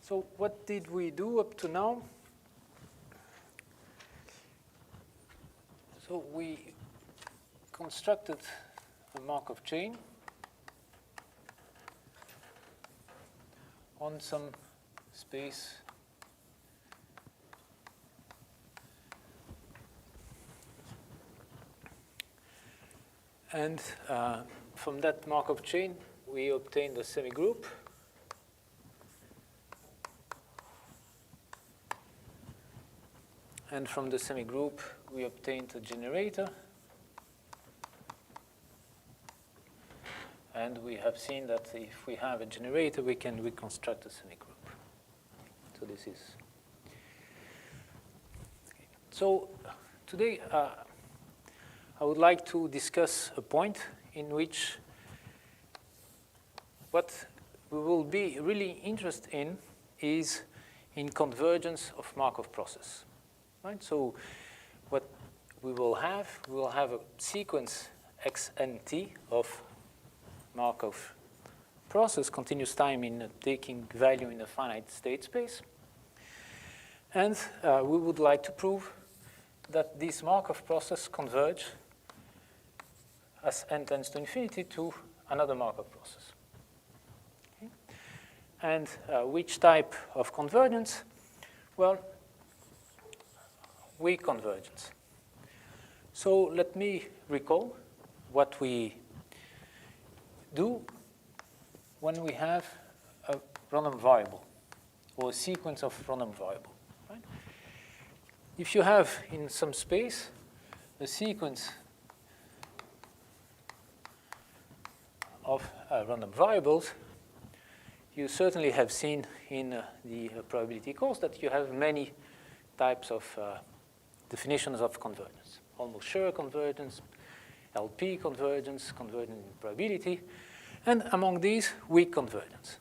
So what did we do up to now? So we constructed a Markov chain on some space and from that Markov chain we obtained a semigroup and from the semigroup we obtained a generator. And we have seen that if we have a generator, we can reconstruct a semigroup. So this is. So today I would like to discuss a point in which what we will be really interested in is in convergence of Markov process. Right? So what we will have a sequence xnt of Markov process, continuous time in taking value in a finite state space. And we would like to prove that this Markov process converge as n tends to infinity to another Markov process. Okay? And which type of convergence? Well, weak convergence. So let me recall what we do when we have a random variable or a sequence of random variable. Right? If you have in some space a sequence of random variables, you certainly have seen in the probability course that you have many types of definitions of convergence. Almost sure convergence, LP convergence, convergence in probability, and among these, weak convergence,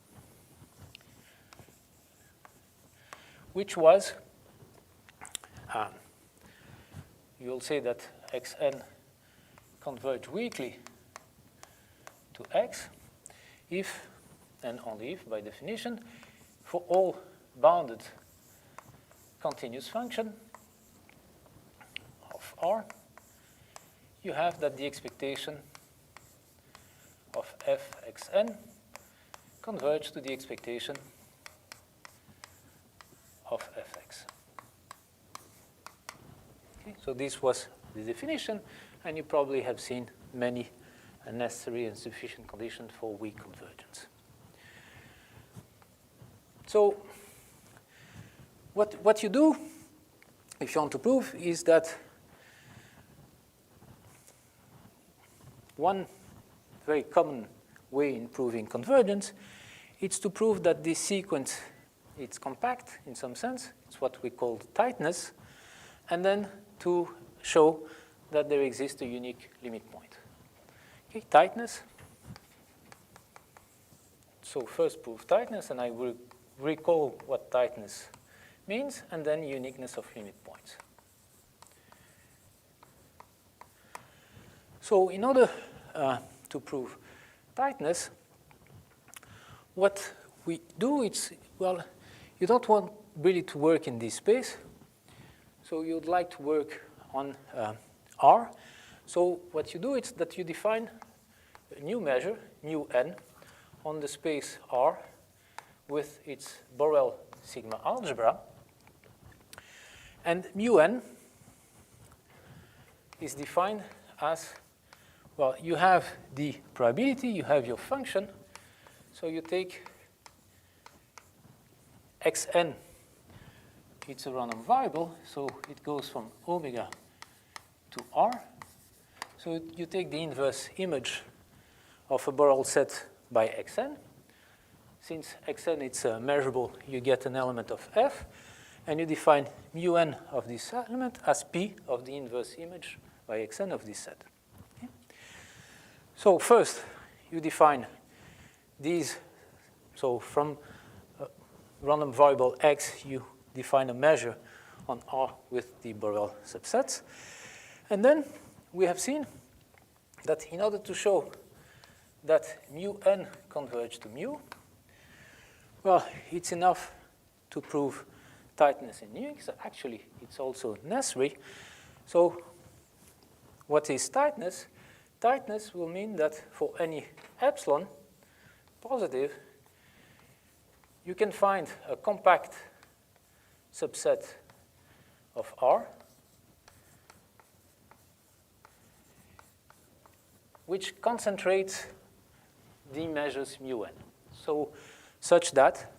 which was, you'll say that xn converge weakly to x if, and only if, by definition, for all bounded continuous function of R, you have that the expectation of fxn converge to the expectation of fx. Okay, so this was the definition, and you probably have seen many necessary and sufficient conditions for weak convergence. So what you do, if you want to prove, is that one very common way in proving convergence is to prove that this sequence is compact in some sense. It's what we call tightness. And then to show that there exists a unique limit point. Okay, tightness. So first prove tightness, and I will recall what tightness means, and then uniqueness of limit points. So in order to prove tightness, what we do is, well, you don't want really to work in this space. So you'd like to work on R. So what you do is that you define a new measure, mu n, on the space R with its Borel sigma algebra. And mu n is defined as, well, you have the probability, you have your function. So you take xn, it's a random variable, so it goes from omega to R. So you take the inverse image of a Borel set by xn. Since xn it's measurable, you get an element of f, and you define mu n of this element as p of the inverse image by xn of this set. Okay? So first, you define these. So from random variable x, you define a measure on R with the Borel subsets. And then we have seen that in order to show that mu n converge to mu, well, it's enough to prove tightness in Unix. Actually, it's also necessary. So what is tightness? Tightness will mean that for any epsilon positive, you can find a compact subset of R which concentrates the measures mu n. So such that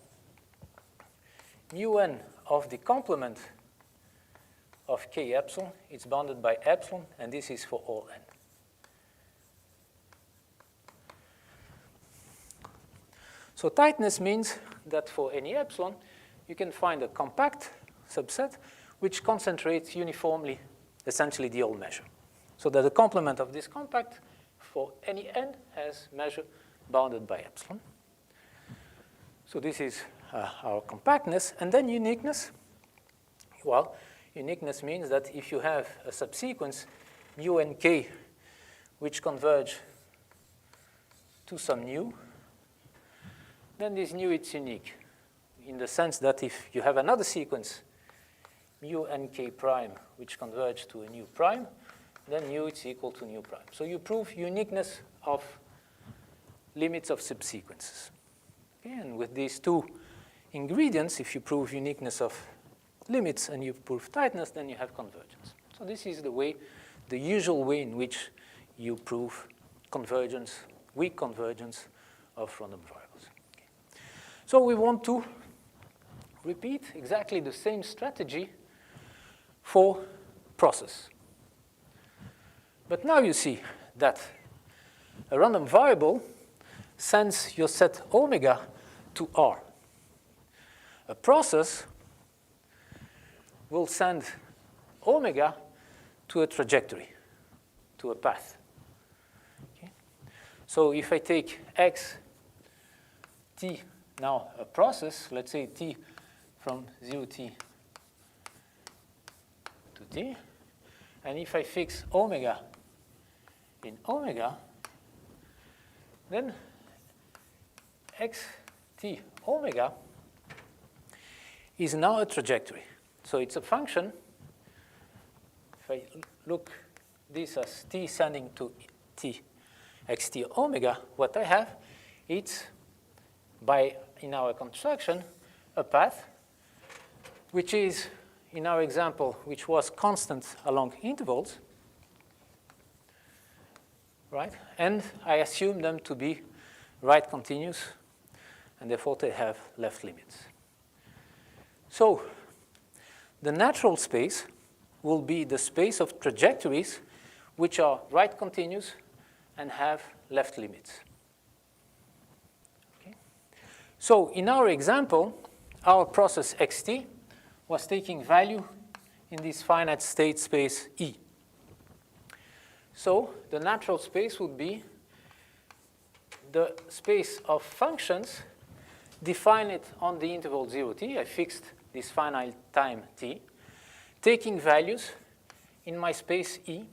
mu n of the complement of k epsilon is bounded by epsilon, and this is for all n. So tightness means that for any epsilon, you can find a compact subset which concentrates uniformly essentially the whole measure. So that the complement of this compact for any n has measure bounded by epsilon. So this is our compactness. And then uniqueness. Well, uniqueness means that if you have a subsequence mu and k which converge to some nu, then this nu is unique in the sense that if you have another sequence mu and k prime which converge to a nu prime, then nu is equal to nu prime. So you prove uniqueness of limits of subsequences. Okay, and with these two ingredients, if you prove uniqueness of limits and you prove tightness, then you have convergence. So this is the way, the usual way in which you prove convergence, weak convergence of random variables. Okay. So we want to repeat exactly the same strategy for process. But now you see that a random variable sends your set omega to R. A process will send omega to a trajectory, to a path. Okay? So if I take x, t, now a process, let's say t from 0t to t, and if I fix omega in omega, then xt omega is now a trajectory. So it's a function. If I look this as t sending to t xt omega, what I have, it's in our construction, a path which is, in our example, which was constant along intervals, right? And I assume them to be right continuous, and therefore they have left limits. So the natural space will be the space of trajectories which are right continuous and have left limits. Okay? So in our example, our process xt was taking value in this finite state space E. So the natural space would be the space of functions defined on the interval 0t. I fixed this finite time t, taking values in my space E.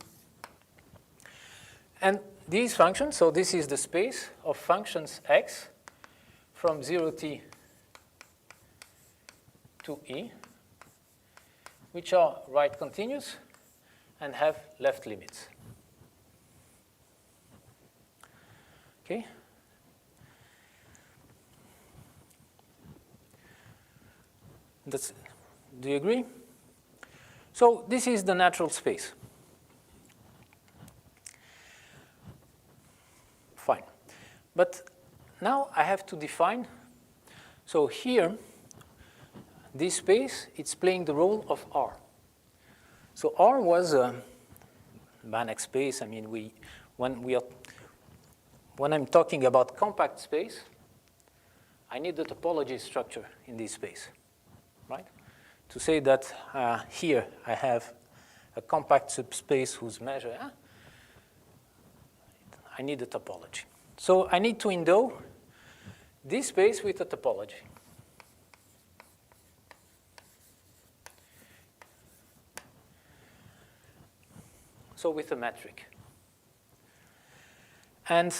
And these functions, so this is the space of functions x from 0t to E, which are right continuous and have left limits. Okay? Do you agree? So this is the natural space. Fine. But now I have to define. So here, this space, it's playing the role of R. So R was a Banach space. I mean, when I'm talking about compact space, I need the topology structure in this space, right? To say that here I have a compact subspace whose measure, I need a topology. So I need to endow this space with a topology. So with a metric. And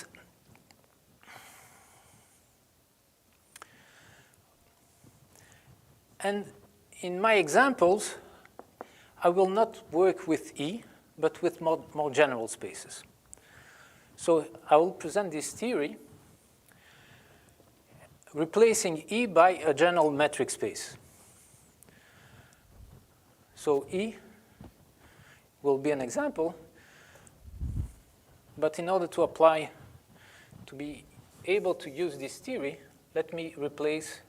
And in my examples, I will not work with E, but with more general spaces. So I will present this theory replacing E by a general metric space. So E will be an example, but in order to be able to use this theory, let me replace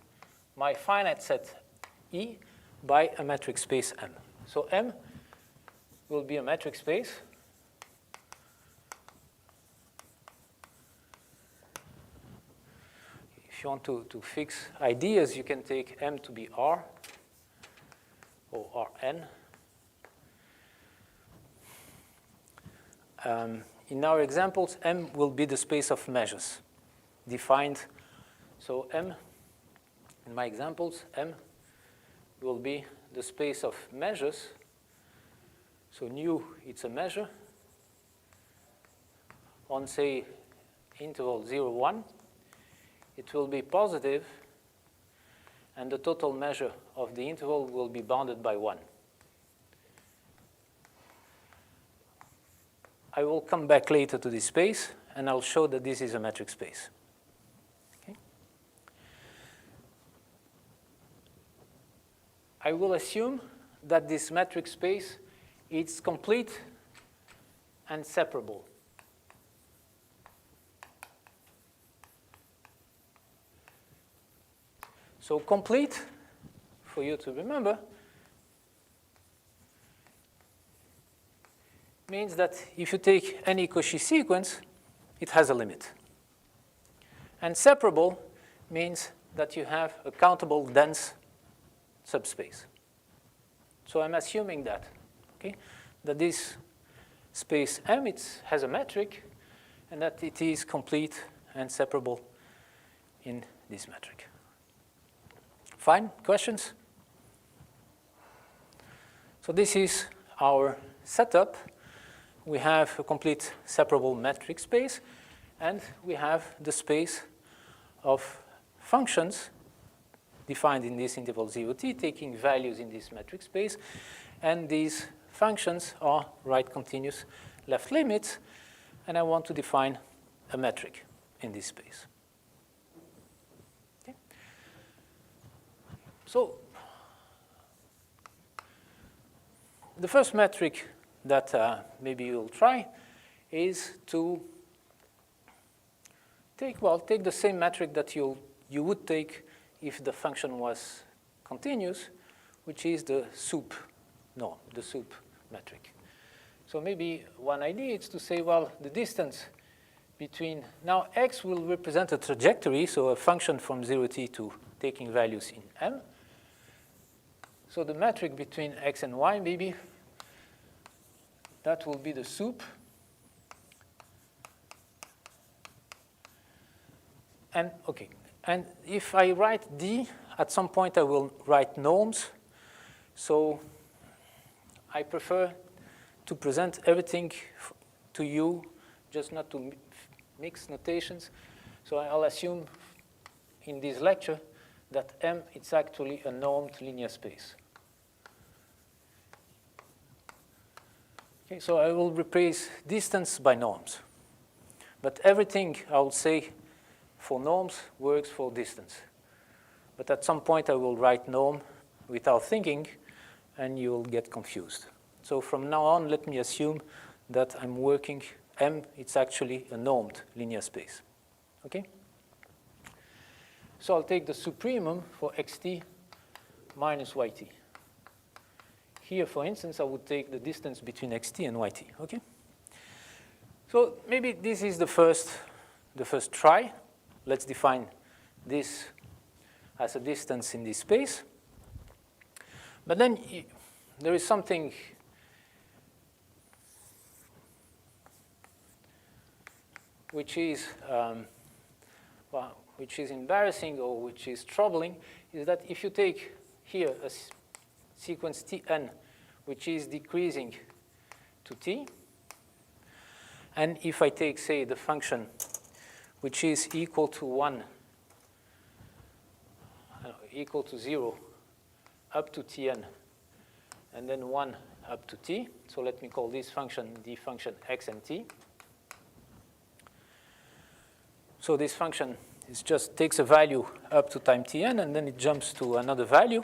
my finite set E by a metric space M. So M will be a metric space. If you want to fix ideas, you can take M to be R or Rn. In our examples, M will be the space of measures defined. So M, in my examples, M will be the space of measures. So nu, it's a measure on, say, interval 0, 1. It will be positive, and the total measure of the interval will be bounded by 1. I will come back later to this space, and I'll show that this is a metric space. Okay? I will assume that this metric space is complete and separable. So complete, for you to remember, means that if you take any Cauchy sequence, it has a limit. And separable means that you have a countable dense subspace. So I'm assuming that, okay, that this space M has a metric, and that it is complete and separable in this metric. Fine? Questions? So this is our setup. We have a complete separable metric space, and we have the space of functions defined in this interval 0t, taking values in this metric space. And these functions are right continuous left limits, and I want to define a metric in this space. Okay. So the first metric that maybe you'll try is to take the same metric that you would take if the function was continuous, which is the sup norm, the sup metric. So maybe one idea is to say, well, the distance between, now x will represent a trajectory, so a function from 0t to taking values in M. So the metric between x and y, maybe, that will be the sup. And okay, and if I write D, at some point I will write norms. So I prefer to present everything to you, just not to mix notations. So I'll assume in this lecture that M is actually a normed linear space. Okay, so I will replace distance by norms. But everything I will say for norms works for distance. But at some point I will write norm without thinking, and you'll get confused. So from now on, let me assume that I'm working M, it's actually a normed linear space. Okay? So I'll take the supremum for xt minus yt. Here, for instance, I would take the distance between xt and yt. Okay? So maybe this is the first try. Let's define this as a distance in this space. But then there is something which is embarrassing or which is troubling, is that if you take here a sequence Tn, which is decreasing to t, and if I take, say, the function which is equal to 1, equal to 0, up to Tn, and then 1 up to t. So let me call this function the function x and t. So this function is just takes a value up to time Tn, and then it jumps to another value.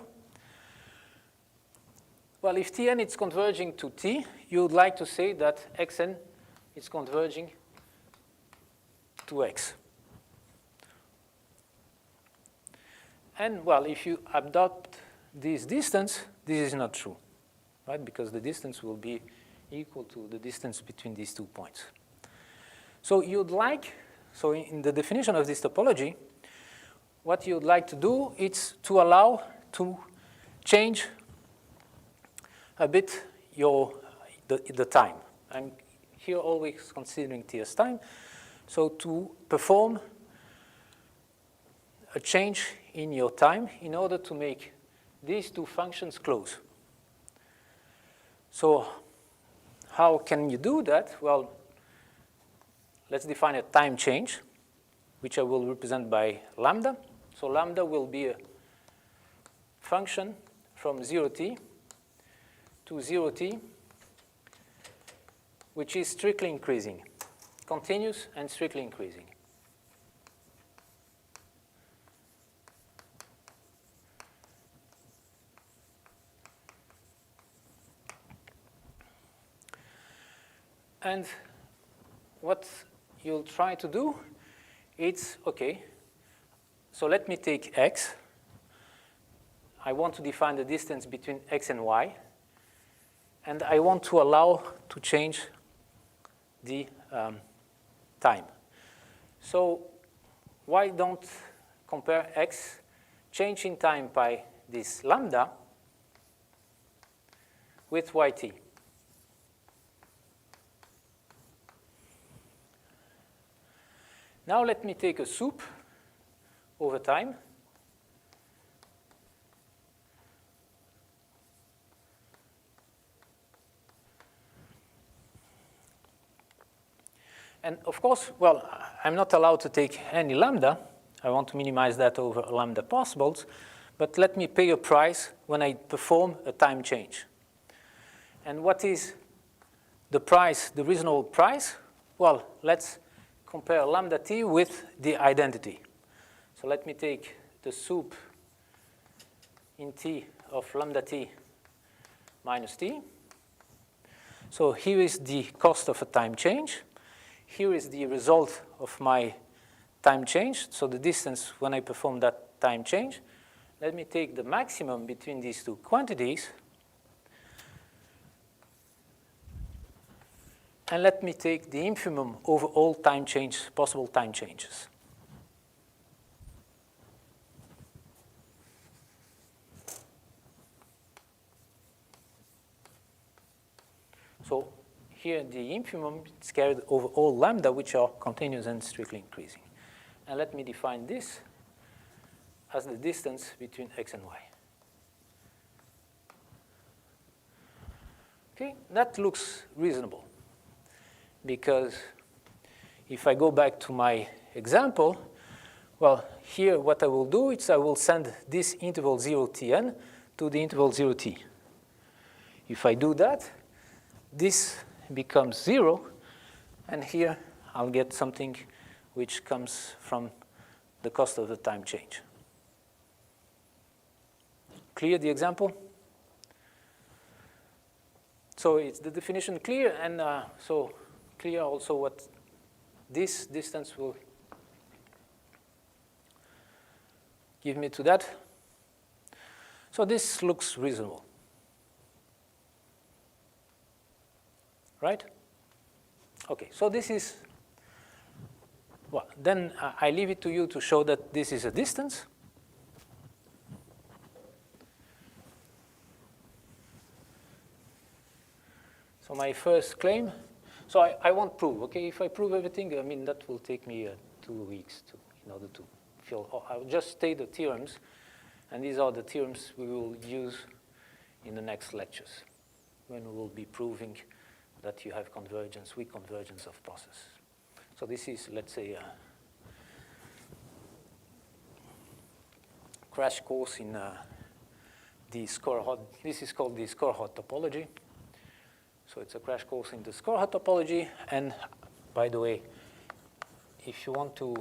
Well, if Tn is converging to t, you would like to say that xn is converging to x. And, well, if you adopt this distance, this is not true, right? Because the distance will be equal to the distance between these 2 points. So you'd like, so in the definition of this topology, what you'd like to do is to allow to change a bit the time. I'm here always considering t as time. So to perform a change in your time in order to make these two functions close. So how can you do that? Well, let's define a time change, which I will represent by lambda. So lambda will be a function from 0t to 0t, which is strictly increasing, continuous and strictly increasing. And what you'll try to do, it's, okay, so let me take x. I want to define the distance between x and y. And I want to allow to change the time. So why don't compare x change in time by this lambda with yt? Now let me take a soup over time. And of course, well, I'm not allowed to take any lambda. I want to minimize that over lambda possibles. But let me pay a price when I perform a time change. And what is the price, the reasonable price? Well, let's compare lambda t with the identity. So let me take the soup in t of lambda t minus t. So here is the cost of a time change. Here is the result of my time change, so the distance when I perform that time change. Let me take the maximum between these two quantities. And let me take the infimum over all time change, possible time changes. So here the infimum is carried over all lambda, which are continuous and strictly increasing. And let me define this as the distance between x and y. Okay, that looks reasonable. Because if I go back to my example, well, here what I will do is I will send this interval 0tn to the interval 0t. If I do that, this becomes 0, and here I'll get something which comes from the cost of the time change. Clear the example? So it's the definition clear, and so clear also what this distance will give me to that. So this looks reasonable. Right? Okay, so this is, well, then I leave it to you to show that this is a distance. So my first claim, so I won't prove, okay? If I prove everything, I mean, that will take me 2 weeks in order to fill. I'll just state the theorems, and these are the theorems we will use in the next lectures when we will be proving that you have convergence, weak convergence of processes. So this is, let's say, a crash course in the score hot. This is called the score hot topology. So it's a crash course in the score hot topology. And by the way, if you want to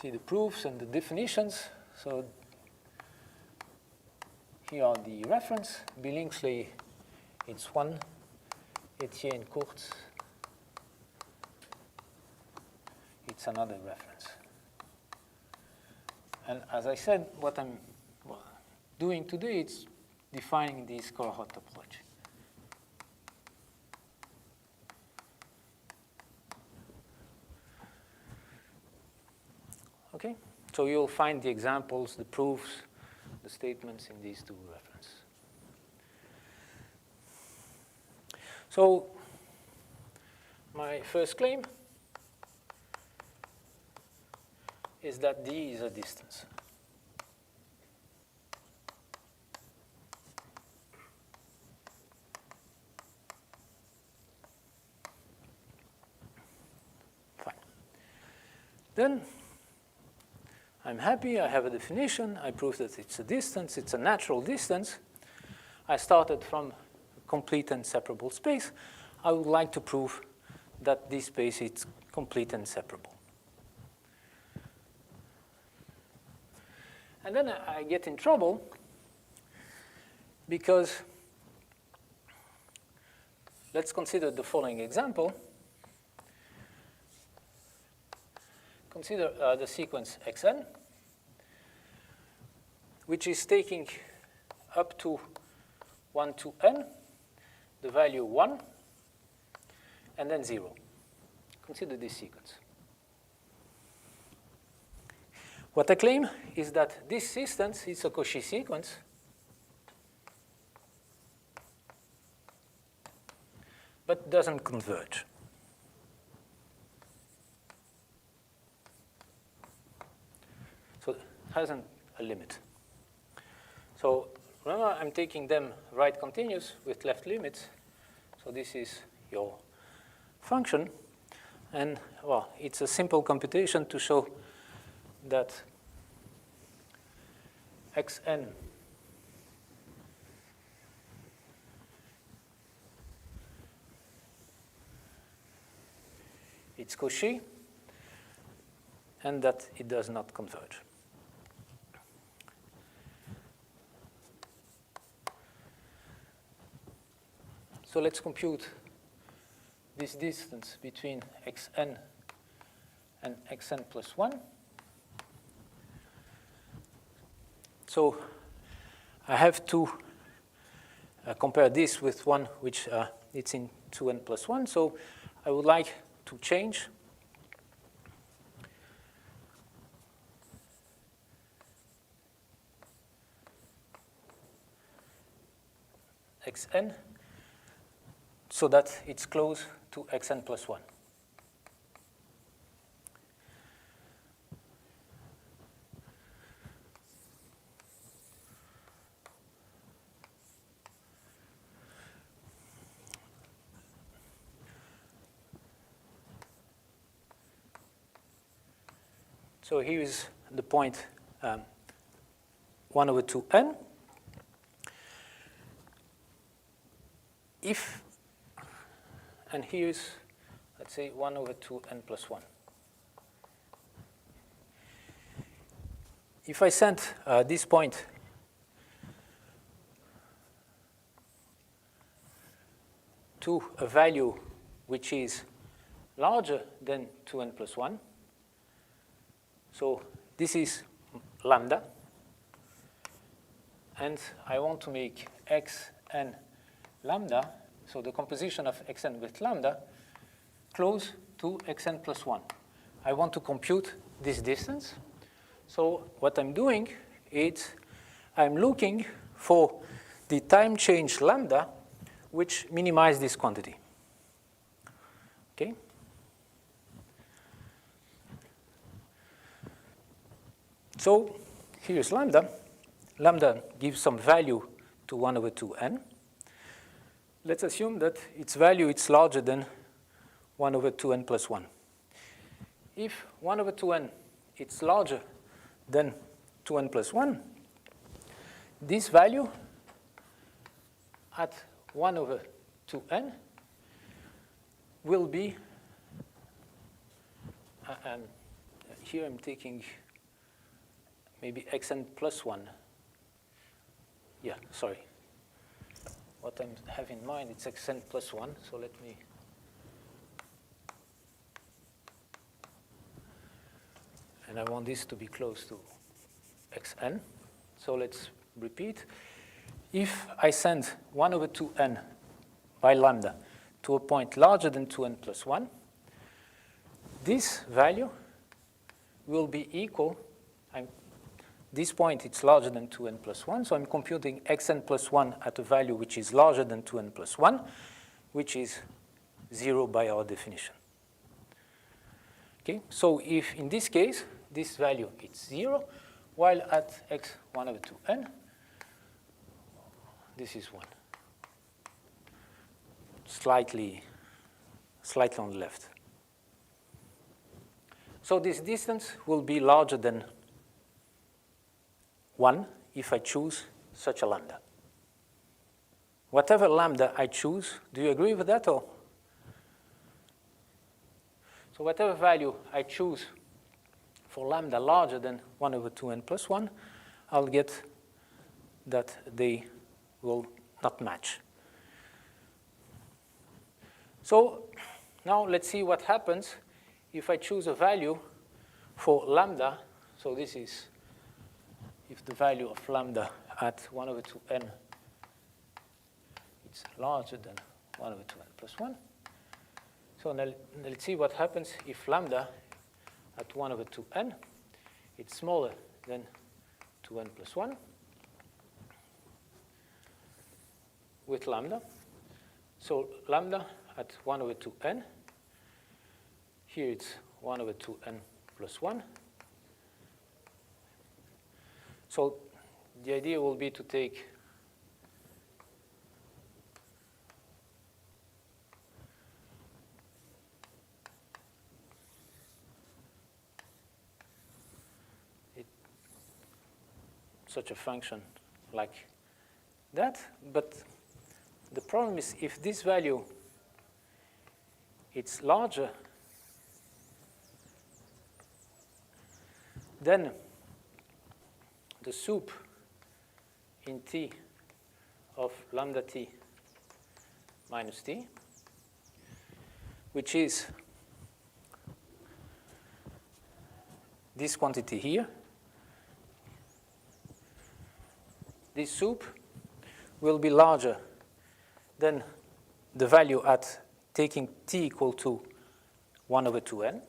see the proofs and the definitions, so here are the reference. Billingsley, it's 1. Etienne Kurtz, it's another reference. And as I said, what I'm doing today is defining the score hot topology. Okay, so you'll find the examples, the proofs, the statements in these two references. So my first claim is that D is a distance. Fine. Then I'm happy, I have a definition, I prove that it's a distance, it's a natural distance. I started from a complete and separable space. I would like to prove that this space is complete and separable. And then I get in trouble because let's consider the following example. Consider the sequence xn, which is taking up to 1 to n, the value 1, and then 0. Consider this sequence. What I claim is that this distance is a Cauchy sequence but doesn't converge. So it hasn't a limit. So remember, I'm taking them right continuous with left limits. So this is your function. And well, it's a simple computation to show that xn it's Cauchy and that it does not converge. So let's compute this distance between xn and xn plus 1. So I have to compare this with one which it's in 2n plus 1. So I would like to change xn so that it's close to xn plus 1. So here is the point 1 over 2n. If, and here is, let's say, 1 over 2n plus 1. If I send this point to a value which is larger than 2n plus 1, so this is lambda, and I want to make xn lambda, so the composition of xn with lambda, close to xn plus 1. I want to compute this distance. So what I'm doing is I'm looking for the time change lambda which minimize this quantity. Okay? So here's lambda. Lambda gives some value to 1 over 2n. Let's assume that its value is larger than 1 over 2n plus 1. If 1 over 2n is larger than 2n plus 1, this value at 1 over 2n will be, here I'm taking maybe xn plus 1. Yeah, sorry. What I have in mind, it's xn plus 1, so let me. And I want this to be close to xn. So let's repeat. If I send 1 over 2n by lambda to a point larger than 2n plus 1, this value will be equal, this point it's larger than 2n plus 1, so I'm computing xn plus 1 at a value which is larger than 2n plus 1, which is 0 by our definition. Okay, so if in this case, this value is 0, while at x 1 over 2n, this is 1. Slightly on the left. So this distance will be larger than 1 if I choose such a lambda. Whatever lambda I choose, do you agree with that? Or? So whatever value I choose for lambda larger than 1 over 2n plus 1, I'll get that they will not match. So now let's see what happens if I choose a value for lambda. So this is if the value of lambda at 1 over 2n is larger than 1 over 2n plus 1. So now let's see what happens if lambda at 1 over 2n it's smaller than 2n plus 1 with lambda. So lambda at 1 over 2n, here it's 1 over 2n plus 1. So the idea will be to take such a function like that, but the problem is if this value it's larger, then the sup in t of lambda t minus t, which is this quantity here, this sup will be larger than the value at taking t equal to 1 over 2n.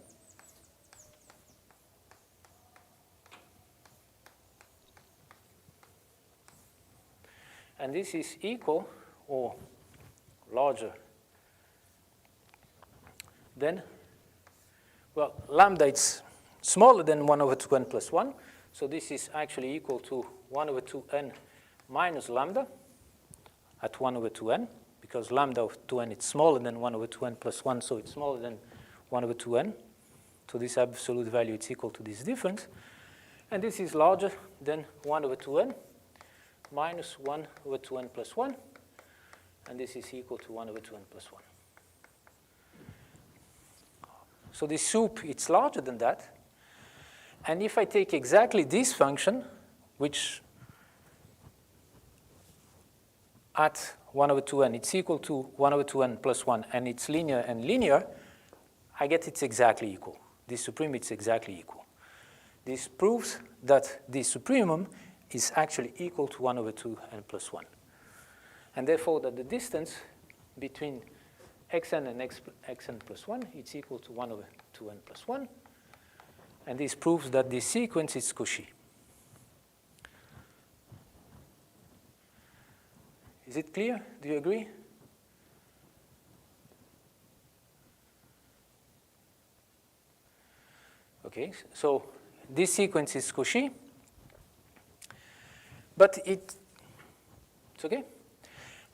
And this is equal or larger than, well, lambda it's smaller than 1 over 2n plus 1. So this is actually equal to 1 over 2n minus lambda at 1 over 2n, because lambda of 2n is smaller than 1 over 2n plus 1, so it's smaller than 1 over 2n. So this absolute value is equal to this difference. And this is larger than 1 over 2n minus 1 over 2n plus 1. And this is equal to 1 over 2n plus 1. So this sup, it's larger than that. And if I take exactly this function, which at 1 over 2n, it's equal to 1 over 2n plus 1, and it's linear and linear, I get it's exactly equal. This supreme, it's exactly equal. This proves that this supremum is actually equal to 1 over 2n plus 1. And therefore, that the distance between xn and xn plus 1 is equal to 1 over 2n plus 1. And this proves that this sequence is Cauchy. Is it clear? Do you agree? Okay, so this sequence is Cauchy, but it's okay,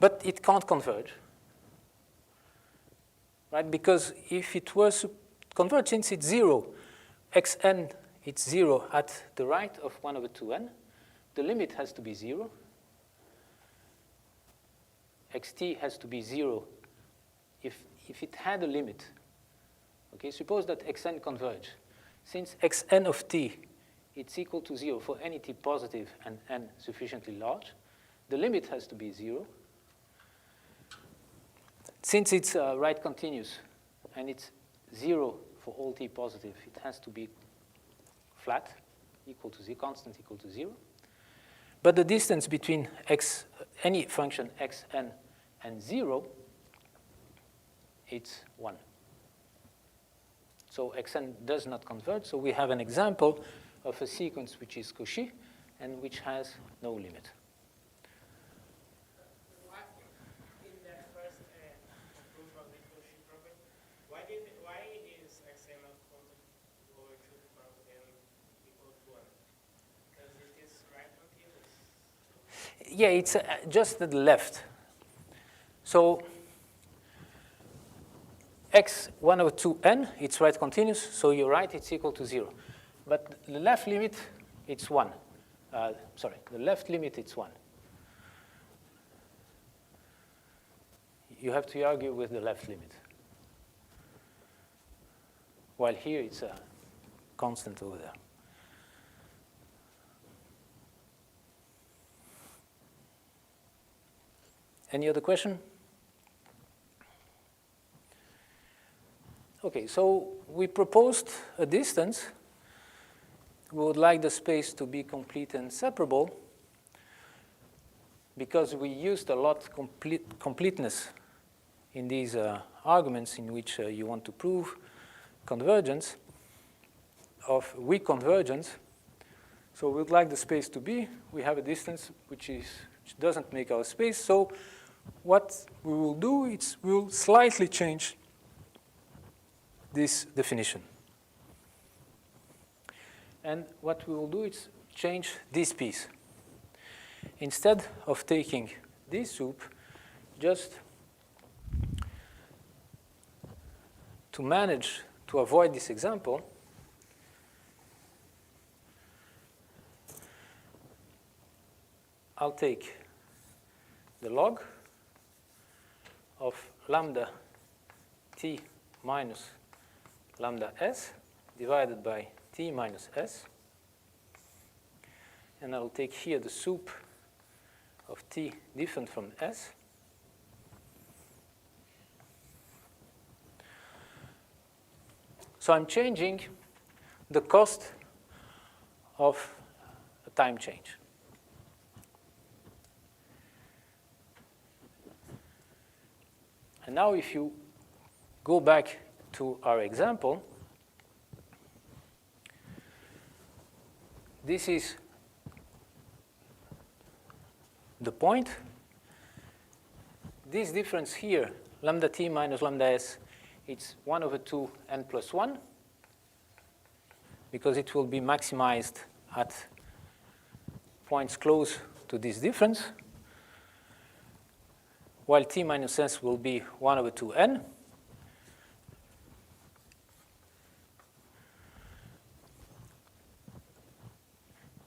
but it can't converge, right? Because if it was to converge, since it's 0, xn it's 0 at the right of 1 over 2n, the limit has to be 0, xt has to be 0 if it had a limit. Okay, suppose that xn converge. Since xn of t it's equal to 0 for any t positive and n sufficiently large, the limit has to be 0. Since it's right continuous and it's 0 for all t positive, it has to be flat, equal to 0, constant equal to 0. But the distance between any function xn and 0, it's 1. So xn does not converge, so we have an example of a sequence which is Cauchy and which has no limit. In that first proof of the Cauchy property, why is xn not over 2 to the power of n equal to 1? Because it is right continuous. Yeah, it's just at the left. So x1 over 2n, it's right continuous, so you're right, it's equal to 0. But the left limit, it's 1. The left limit, it's 1. You have to argue with the left limit. While here, it's a constant over there. Any other question? Okay, so we proposed a distance. We would like the space to be complete and separable because we used a lot completeness in these arguments in which you want to prove convergence of weak convergence. So we would like the space to be. We have a distance which doesn't make our space. So what we will do is we will slightly change this definition. And what we will do is change this piece. Instead of taking this soup, just to manage to avoid this example, I'll take the log of lambda t minus lambda s divided by t minus s. And I'll take here the soup of t different from s. So I'm changing the cost of a time change. And now if you go back to our example, this is the point. This difference here, lambda t minus lambda s, it's 1 over 2 n plus 1, because it will be maximized at points close to this difference, while t minus s will be 1 over 2n.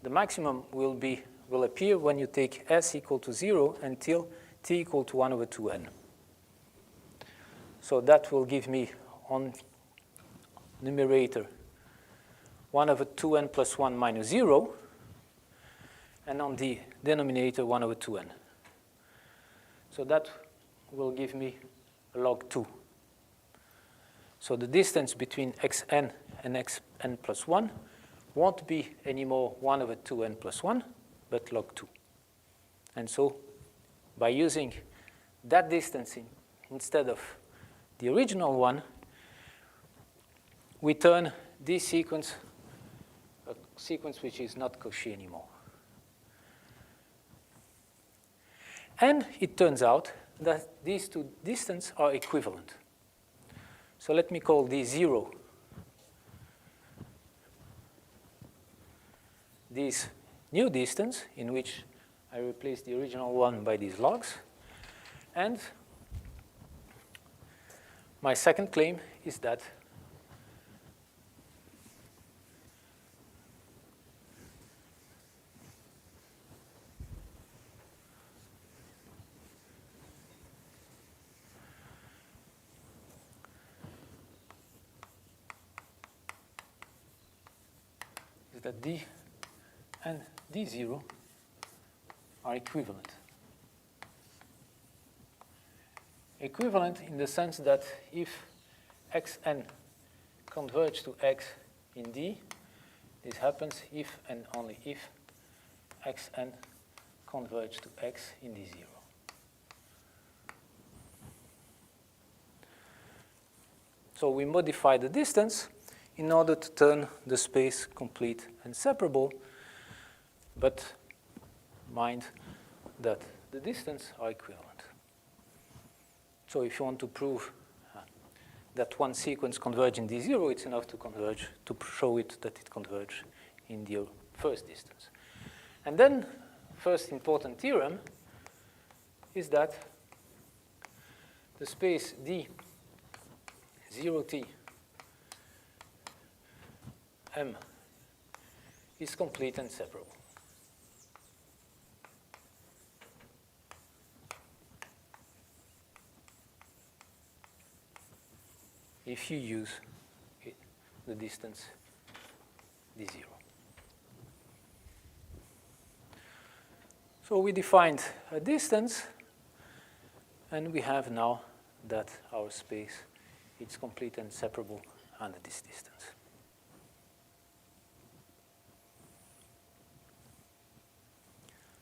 The maximum will appear when you take s equal to 0 until t equal to 1 over 2n. So that will give me on numerator 1 over 2n plus 1 minus 0, and on the denominator 1 over 2n. So that will give me a log 2. So the distance between xn and xn plus 1 won't be anymore 1 over 2n plus 1, but log 2. And so by using that distance instead of the original one, we turn this sequence a sequence which is not Cauchy anymore. And it turns out that these two distances are equivalent. So let me call this 0. This new distance, in which I replace the original one by these logs. And my second claim is that that D and D0 are equivalent. Equivalent in the sense that if xn converge to x in D, this happens if and only if xn converge to x in D0. So we modify the distance in order to turn the space complete and separable, but mind that the distance are equivalent. So if you want to prove that one sequence converges in D0, it's enough to converge, to show it that it converges in the first distance. And then, first important theorem is that the space D 0T M is complete and separable. If you use the distance D0. So we defined a distance, and we have now that our space is complete and separable under this distance.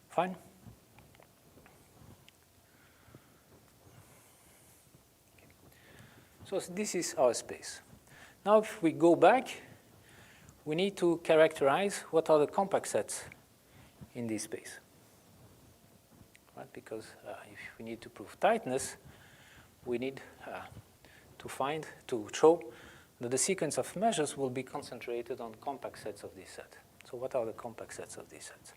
Fine? So this is our space. Now if we go back, we need to characterize what are the compact sets in this space. Right? Because if we need to prove tightness, we need to show that the sequence of measures will be concentrated on compact sets of this set. So what are the compact sets of these sets?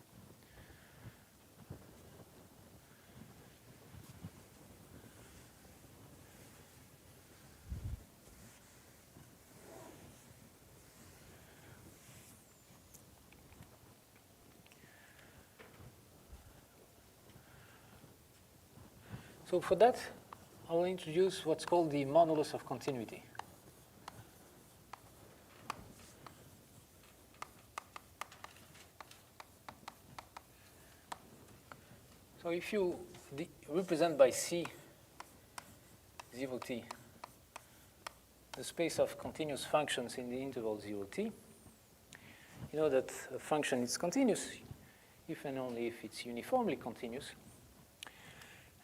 So for that, I will introduce what's called the modulus of continuity. So if you represent by C 0t the space of continuous functions in the interval 0t, you know that a function is continuous if and only if it's uniformly continuous.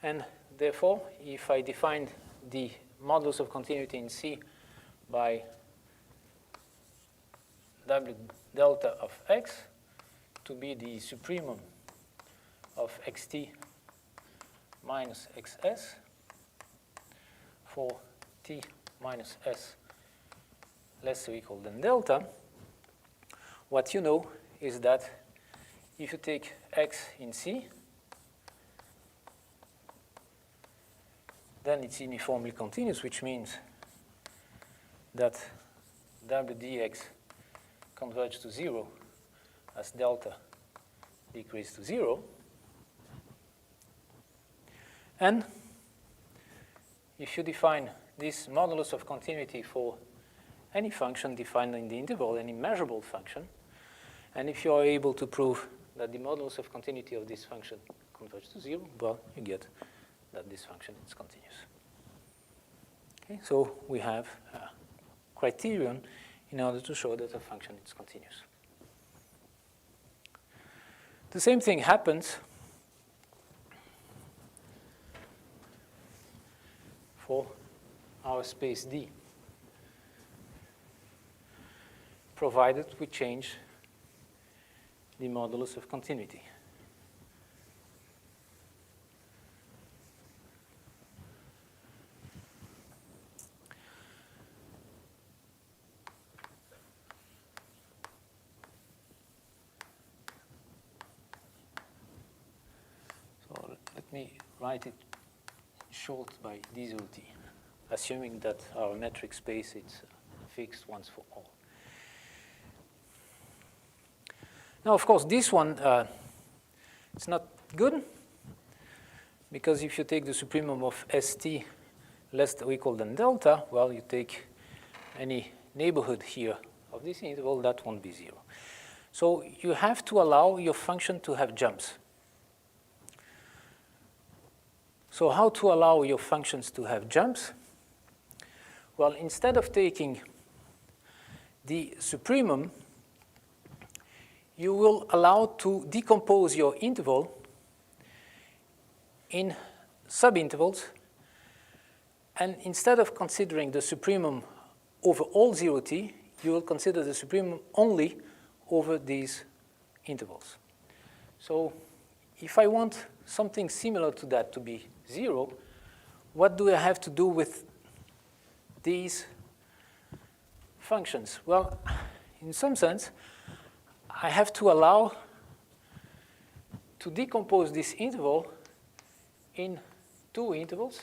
And therefore, if I define the modulus of continuity in C by W delta of x to be the supremum of xt minus xs for t minus s less or equal than delta, what you know is that if you take x in C, then it's uniformly continuous, which means that W dx converges to 0 as delta decreases to 0. And if you define this modulus of continuity for any function defined in the interval, any measurable function, and if you are able to prove that the modulus of continuity of this function converges to 0, well, you get that this function is continuous. Okay, so we have a criterion in order to show that a function is continuous. The same thing happens for our space D, provided we change the modulus of continuity. So let me write it short by D0t, assuming that our metric space is fixed once for all. Now, of course, this one, it's not good, because if you take the supremum of st less or equal than delta, well, you take any neighborhood here of this interval, that won't be 0. So you have to allow your function to have jumps. So how to allow your functions to have jumps? Well, instead of taking the supremum, you will allow to decompose your interval in subintervals, and instead of considering the supremum over all 0t, you will consider the supremum only over these intervals. So if I want something similar to that to be 0, what do I have to do with these functions? Well, in some sense, I have to allow to decompose this interval in two intervals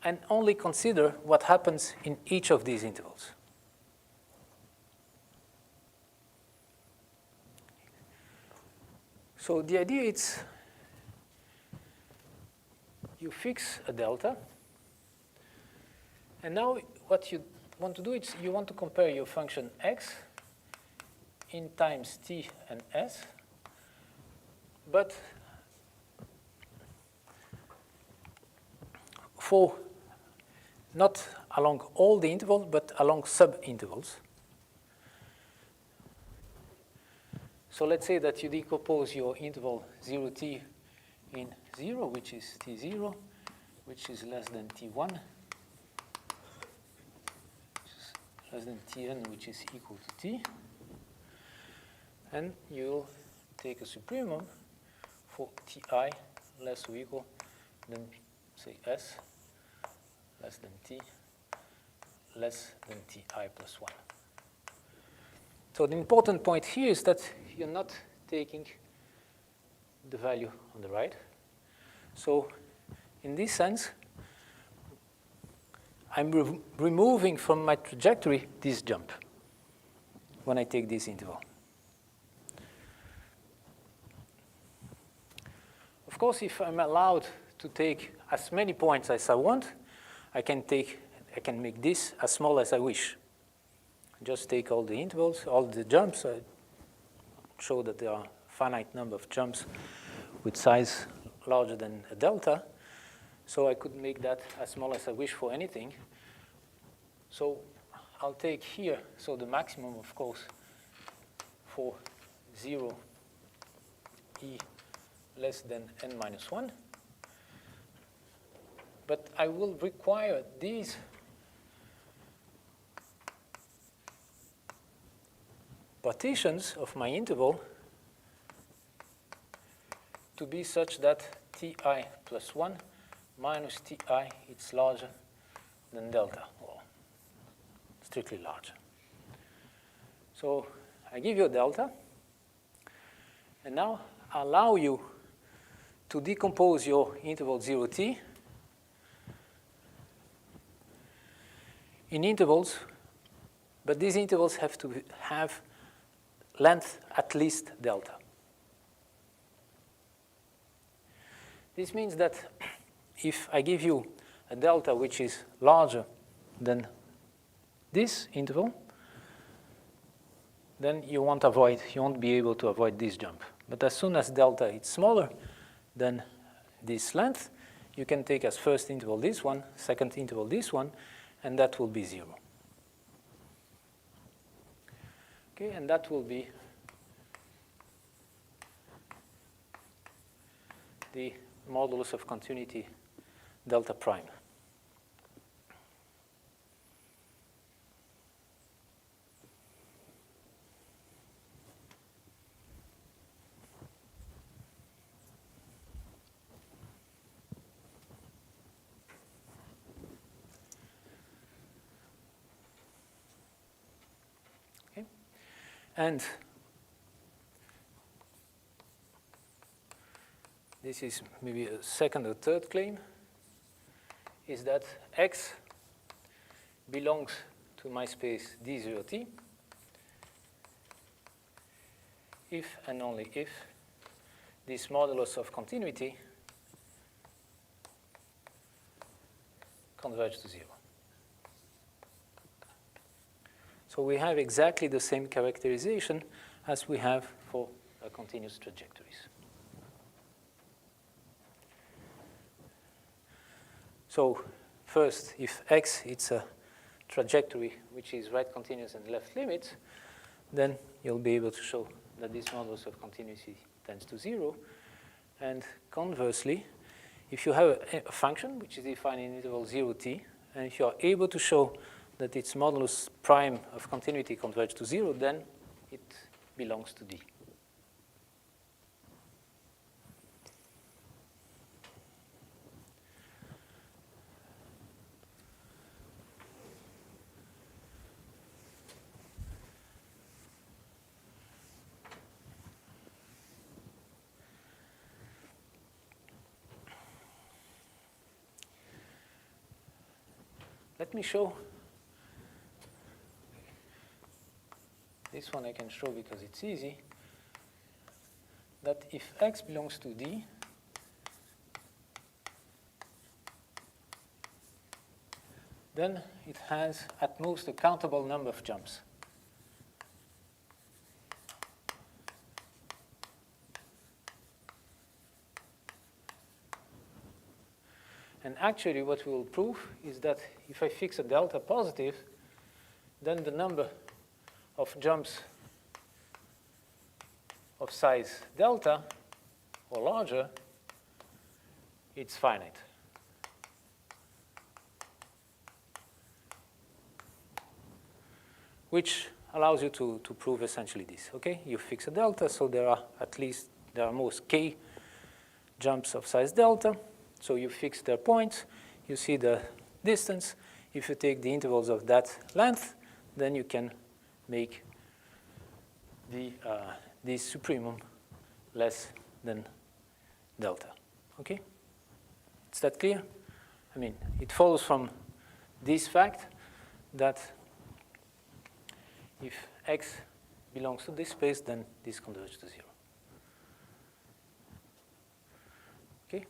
and only consider what happens in each of these intervals. So the idea is you fix a delta, and now what you want to do is you want to compare your function x in times t and s, but for not along all the intervals, but along subintervals. So let's say that you decompose your interval 0t in 0, which is t0, which is less than t1, which is less than tn, which is equal to t. And you'll take a supremum for ti less or equal than, say, s less than t less than ti plus 1. So the important point here is that you're not taking the value on the right. So in this sense, I'm removing from my trajectory this jump when I take this interval. Of course, if I'm allowed to take as many points as I want, I can make this as small as I wish. Just take all the intervals, all the jumps. I show that there are a finite number of jumps with size larger than a delta. So I could make that as small as I wish for anything. So I'll take here, so the maximum, of course, for 0 e less than n minus 1. But I will require these partitions of my interval to be such that ti plus 1 minus ti is larger than delta, or strictly larger. So I give you a delta, and now I allow you to decompose your interval 0t in intervals, but these intervals have to have length at least delta. This means that if I give you a delta which is larger than this interval, then you won't be able to avoid this jump. But as soon as delta is smaller than this length, you can take as first interval this one, second interval this one, and that will be 0. Okay, and that will be the modulus of continuity delta prime. Okay. And this is maybe a second or third claim, is that x belongs to my space D0t if and only if this modulus of continuity converges to 0. So we have exactly the same characterization as we have for continuous trajectories. So first, if x it's a trajectory which is right continuous and left limit, then you'll be able to show that this modulus of continuity tends to 0. And conversely, if you have a function which is defined in interval 0t, and if you are able to show that its modulus prime of continuity converges to 0, then it belongs to D. Let me show. This one I can show because it's easy. That if x belongs to D, then it has at most a countable number of jumps. And actually what we will prove is that if I fix a delta positive, then the number of jumps of size delta or larger, it's finite. Which allows you to prove essentially this. Okay, you fix a delta, so there are most k jumps of size delta. So you fix their points, you see the distance. If you take the intervals of that length, then you can make this supremum less than delta. Okay? Is that clear? I mean, it follows from this fact that if x belongs to this space, then this converges to 0. Okay?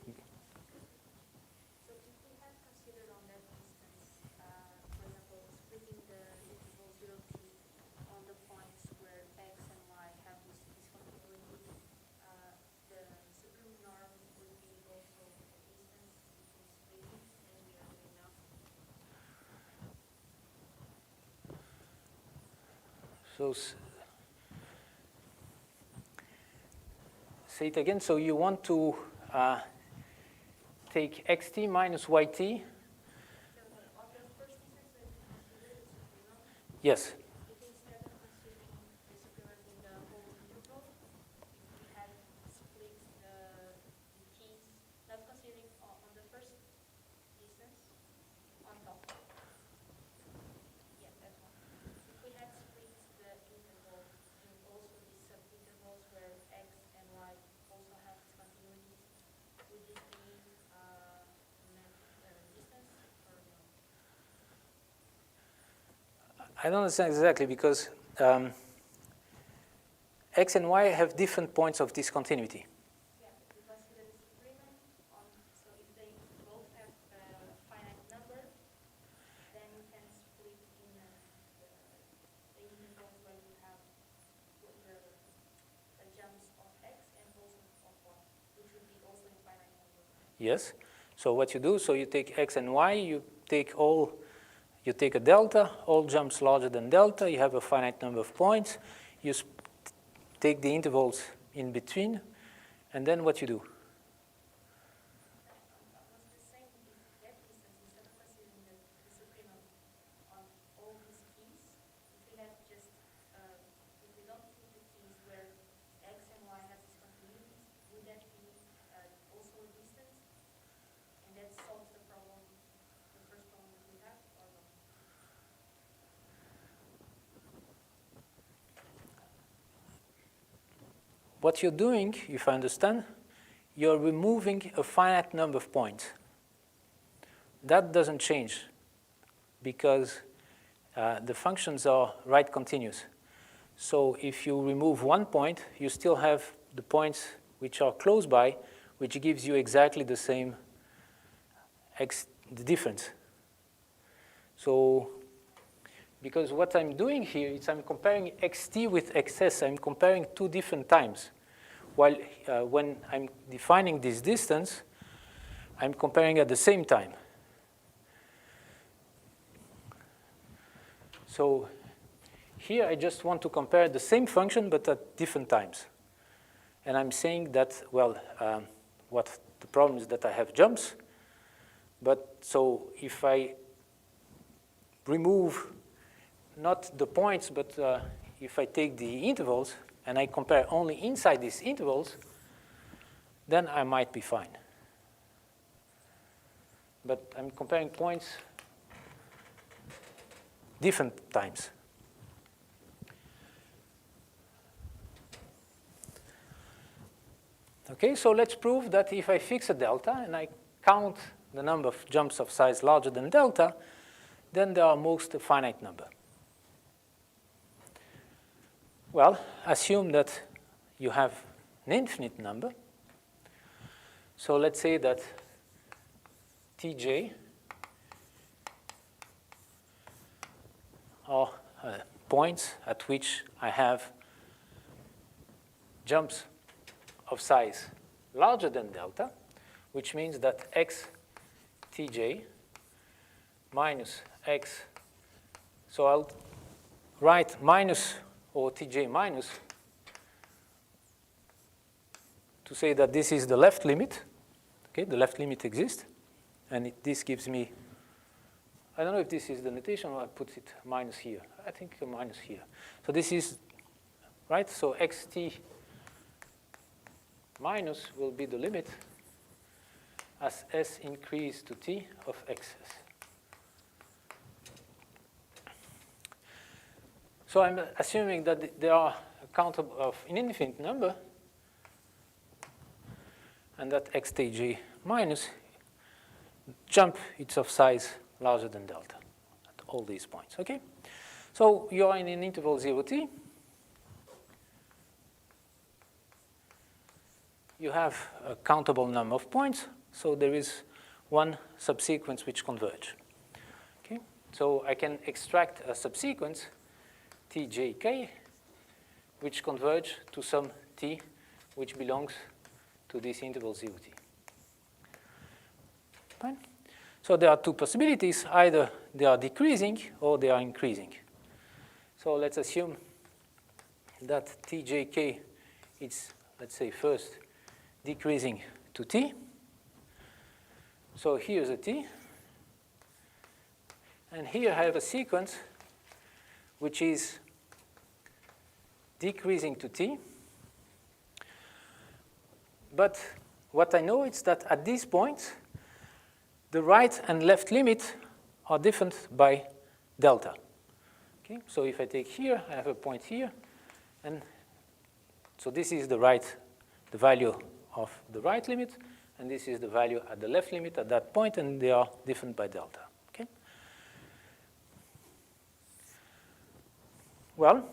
So say it again. So you want to take xt minus yt. Yes. I don't understand exactly because x and y have different points of discontinuity. Yeah, you consider the disagreement on, so if they both have a finite number, then you can split in the intervals where you have the jumps of x and also of y, which would be also in finite number. Yes. So what you do, so you take x and y, you take a delta, all jumps larger than delta, you have a finite number of points, you take the intervals in between, and then what you do? What you're doing, if I understand, you're removing a finite number of points. That doesn't change because the functions are right continuous. So if you remove one point, you still have the points which are close by, which gives you exactly the same the difference. So because what I'm doing here is I'm comparing xt with xs. I'm comparing two different times. While when I'm defining this distance, I'm comparing at the same time. So here I just want to compare the same function but at different times. And I'm saying that, well, what the problem is that I have jumps. But so if I remove not the points, but if I take the intervals and I compare only inside these intervals, then I might be fine. But I'm comparing points different times. Okay, so let's prove that if I fix a delta and I count the number of jumps of size larger than delta, then there are most a finite number. Well, assume that you have an infinite number. So let's say that Tj are points at which I have jumps of size larger than delta, which means that x Tj minus x, so I'll write minus or Tj minus to say that this is the left limit. Okay, the left limit exists, and this gives me, I don't know if this is the notation or I put it minus here. I think a minus here. So this is, right, so xt minus will be the limit as s increase to t of xs. So I'm assuming that there are a count of an infinite number, and that xtj minus jump it's of size larger than delta at all these points. Okay, so you are in an interval 0t. You have a countable number of points, so there is one subsequence which converge. Okay, so I can extract a subsequence tjk which converge to some t which belongs to this interval 0t. Fine. So there are two possibilities. Either they are decreasing or they are increasing. So let's assume that tjk is, let's say, first decreasing to t. So here's a t. And here I have a sequence which is decreasing to t. But what I know is that at these points, the right and left limit are different by delta. Okay, so if I take here, I have a point here, and so this is the value of the right limit, and this is the value at the left limit at that point, and they are different by delta. Okay. Well,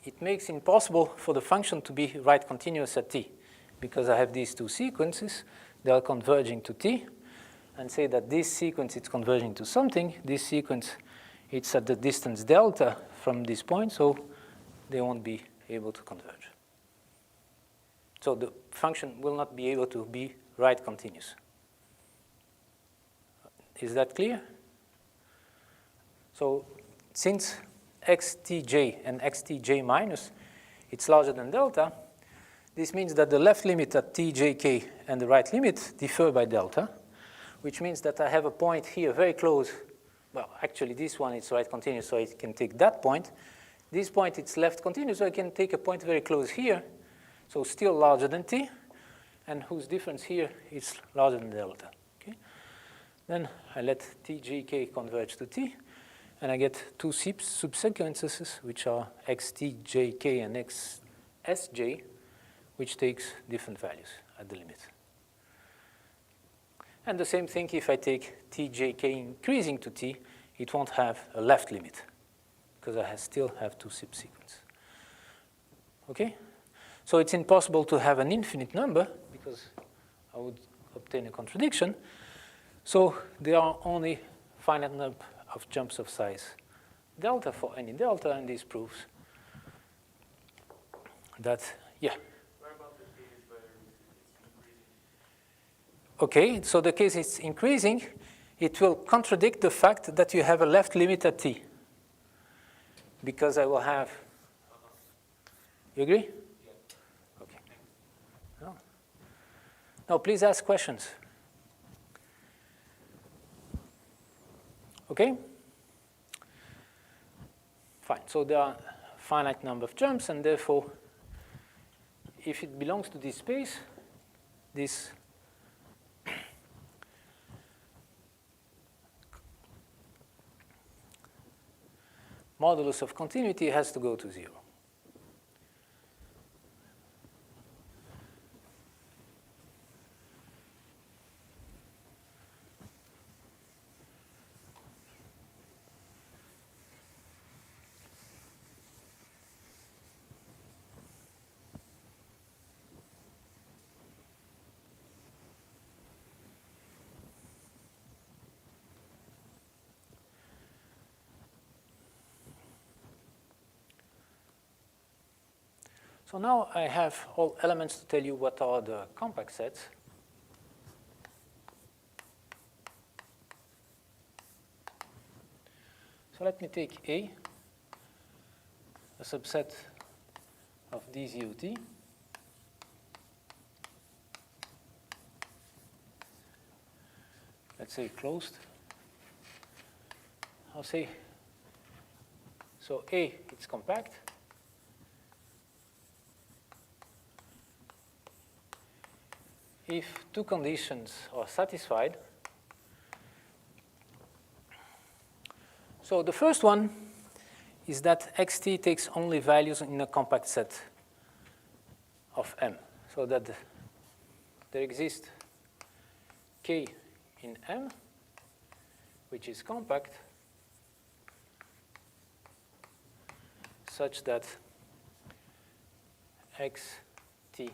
it makes it impossible for the function to be right continuous at t, because I have these two sequences. They are converging to t, and say that this sequence is converging to something. This sequence, it's at the distance delta from this point, so they won't be able to converge. So the function will not be able to be right continuous. Is that clear? So since xtj and xtj minus, it's larger than delta, this means that the left limit at tjk and the right limit differ by delta, which means that I have a point here very close. Well, actually, this one is right continuous, so I can take that point. This point, it's left continuous, so I can take a point very close here, so still larger than t, and whose difference here is larger than delta. Okay? Then I let tjk converge to t, and I get two subsequences, which are xtjk and xsj, which takes different values at the limit. And the same thing if I take tjk increasing to t, it won't have a left limit, because I still have two subsequences. Okay? So it's impossible to have an infinite number, because I would obtain a contradiction. So there are only finite number of jumps of size delta for any delta, and this proves that, yeah. What about the case where it's increasing? Okay, so the case is increasing. It will contradict the fact that you have a left limit at t. Because I will have, you agree? Yeah. Okay. No. Now, please ask questions. Okay? Fine. So there are a finite number of jumps, and therefore, if it belongs to this space, this modulus of continuity has to go to 0. So now I have all elements to tell you what are the compact sets. So let me take A, a subset of these UT. Let's say closed. I'll say, so A, it's compact. If two conditions are satisfied. So the first one is that xt takes only values in a compact set of M. So that there exists k in M, which is compact, such that xt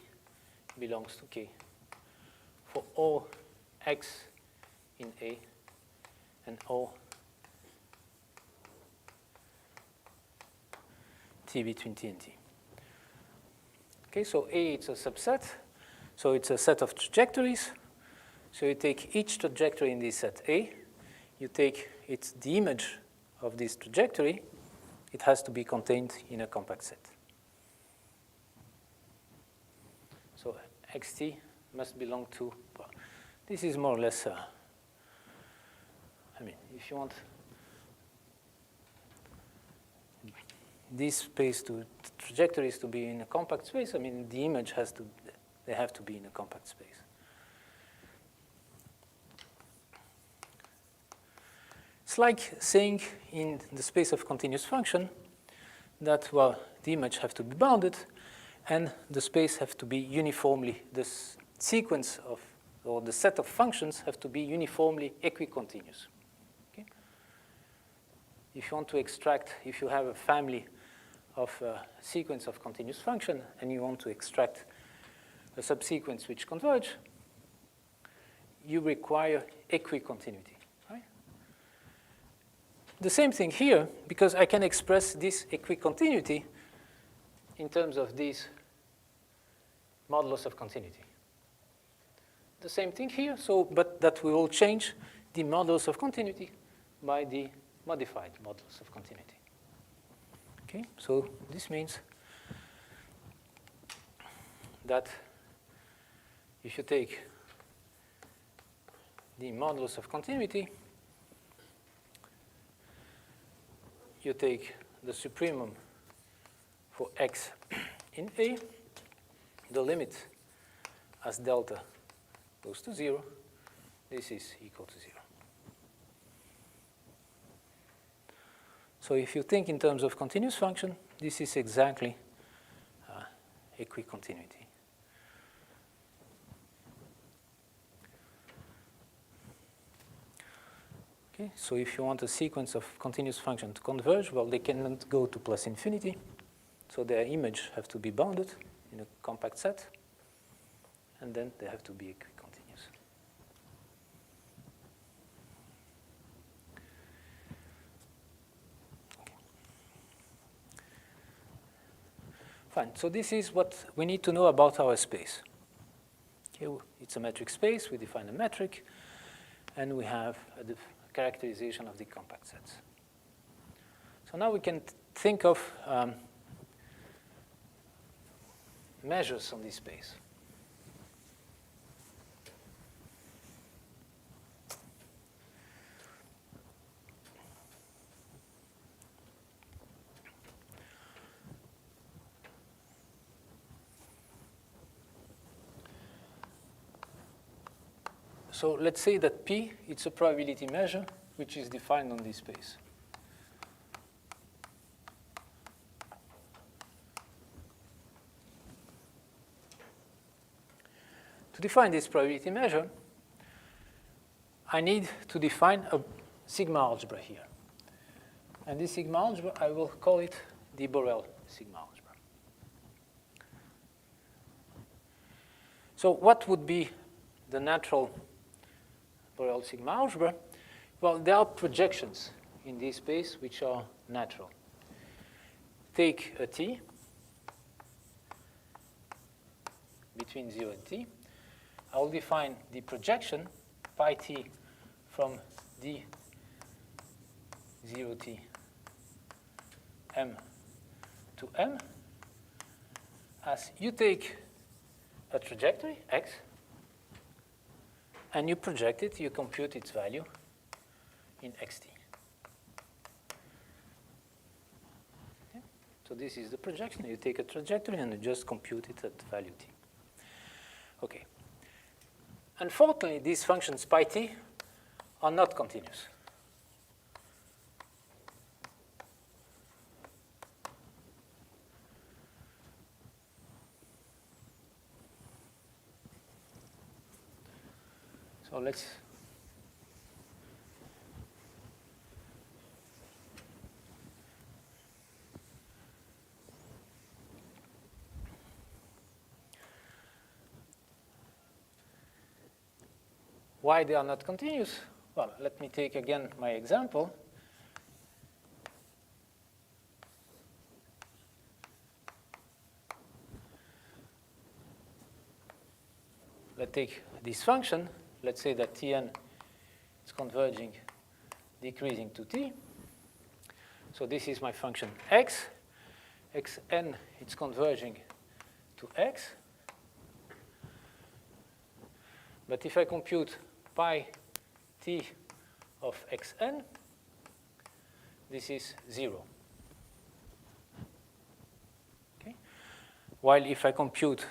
belongs to k for all x in A and all t between t and t. Okay, so A, it's a subset. So it's a set of trajectories. So you take each trajectory in this set A. You take the image of this trajectory. It has to be contained in a compact set. So xt must belong to, well, this is more or less, I mean, if you want this space to trajectories to be in a compact space, I mean, the image has to, they have to be in a compact space. It's like saying in the space of continuous function that, well, the image have to be bounded and the space have to be uniformly, this sequence of, or the set of functions have to be uniformly equicontinuous. Okay? If you want to extract, if you have a family of a sequence of continuous function and you want to extract a subsequence which converge, you require equicontinuity. Right? The same thing here, because I can express this equicontinuity in terms of these modulus of continuity. The same thing here, so, but that we will change the modulus of continuity by the modified modulus of continuity. Okay, so this means that if you take the modulus of continuity, you take the supremum for x in A, the limit as delta goes to 0, this is equal to 0. So if you think in terms of continuous function, this is exactly equicontinuity. Okay, so if you want a sequence of continuous function to converge, well, they cannot go to plus infinity. So their image have to be bounded in a compact set, and then they have to be equicontinuous. Okay. Fine. So this is what we need to know about our space. Okay, it's a metric space. We define a metric, and we have a characterization of the compact sets. So now we can think of measures on this space. So let's say that P, it's a probability measure which is defined on this space. To define this probability measure, I need to define a sigma algebra here. And this sigma algebra, I will call it the Borel sigma algebra. So what would be the natural Borel sigma algebra? Well, there are projections in this space which are natural. Take a t between 0 and t. I will define the projection pi t from d 0t m to m as you take a trajectory, x, and you project it, you compute its value in xt. Okay? So this is the projection. You take a trajectory and you just compute it at value t. Okay. Unfortunately, these functions pi t are not continuous. So let's why they are not continuous? Well, let me take again my example. Let's take this function. Let's say that Tn is converging, decreasing to t. So this is my function x. Xn, it's converging to x. But if I compute pi t of xn, this is 0. Okay? While if I compute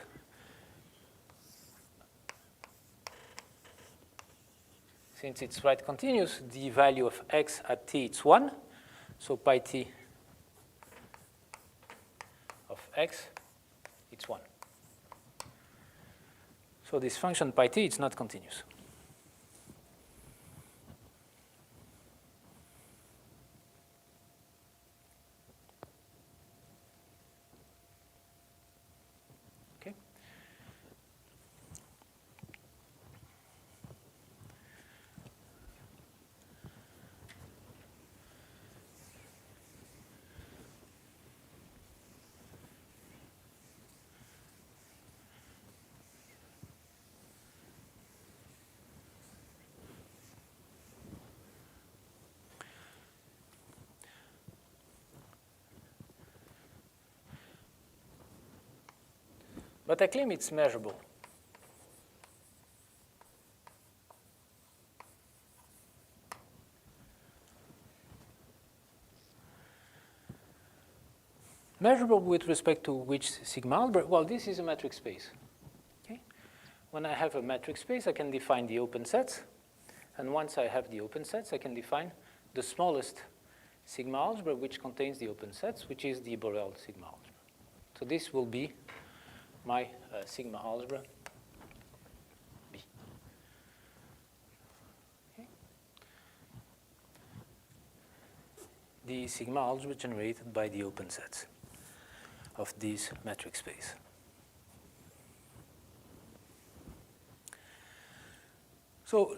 since it's right continuous, the value of x at t, it's 1. So pi t of x, it's 1. So this function pi t, it's not continuous. Okay. But I claim it's measurable. Measurable with respect to which sigma algebra? Well, this is a metric space. Okay? When I have a metric space, I can define the open sets. And once I have the open sets, I can define the smallest sigma algebra which contains the open sets, which is the Borel sigma algebra. So this will be my sigma algebra B. Okay. The sigma algebra generated by the open sets of this metric space. So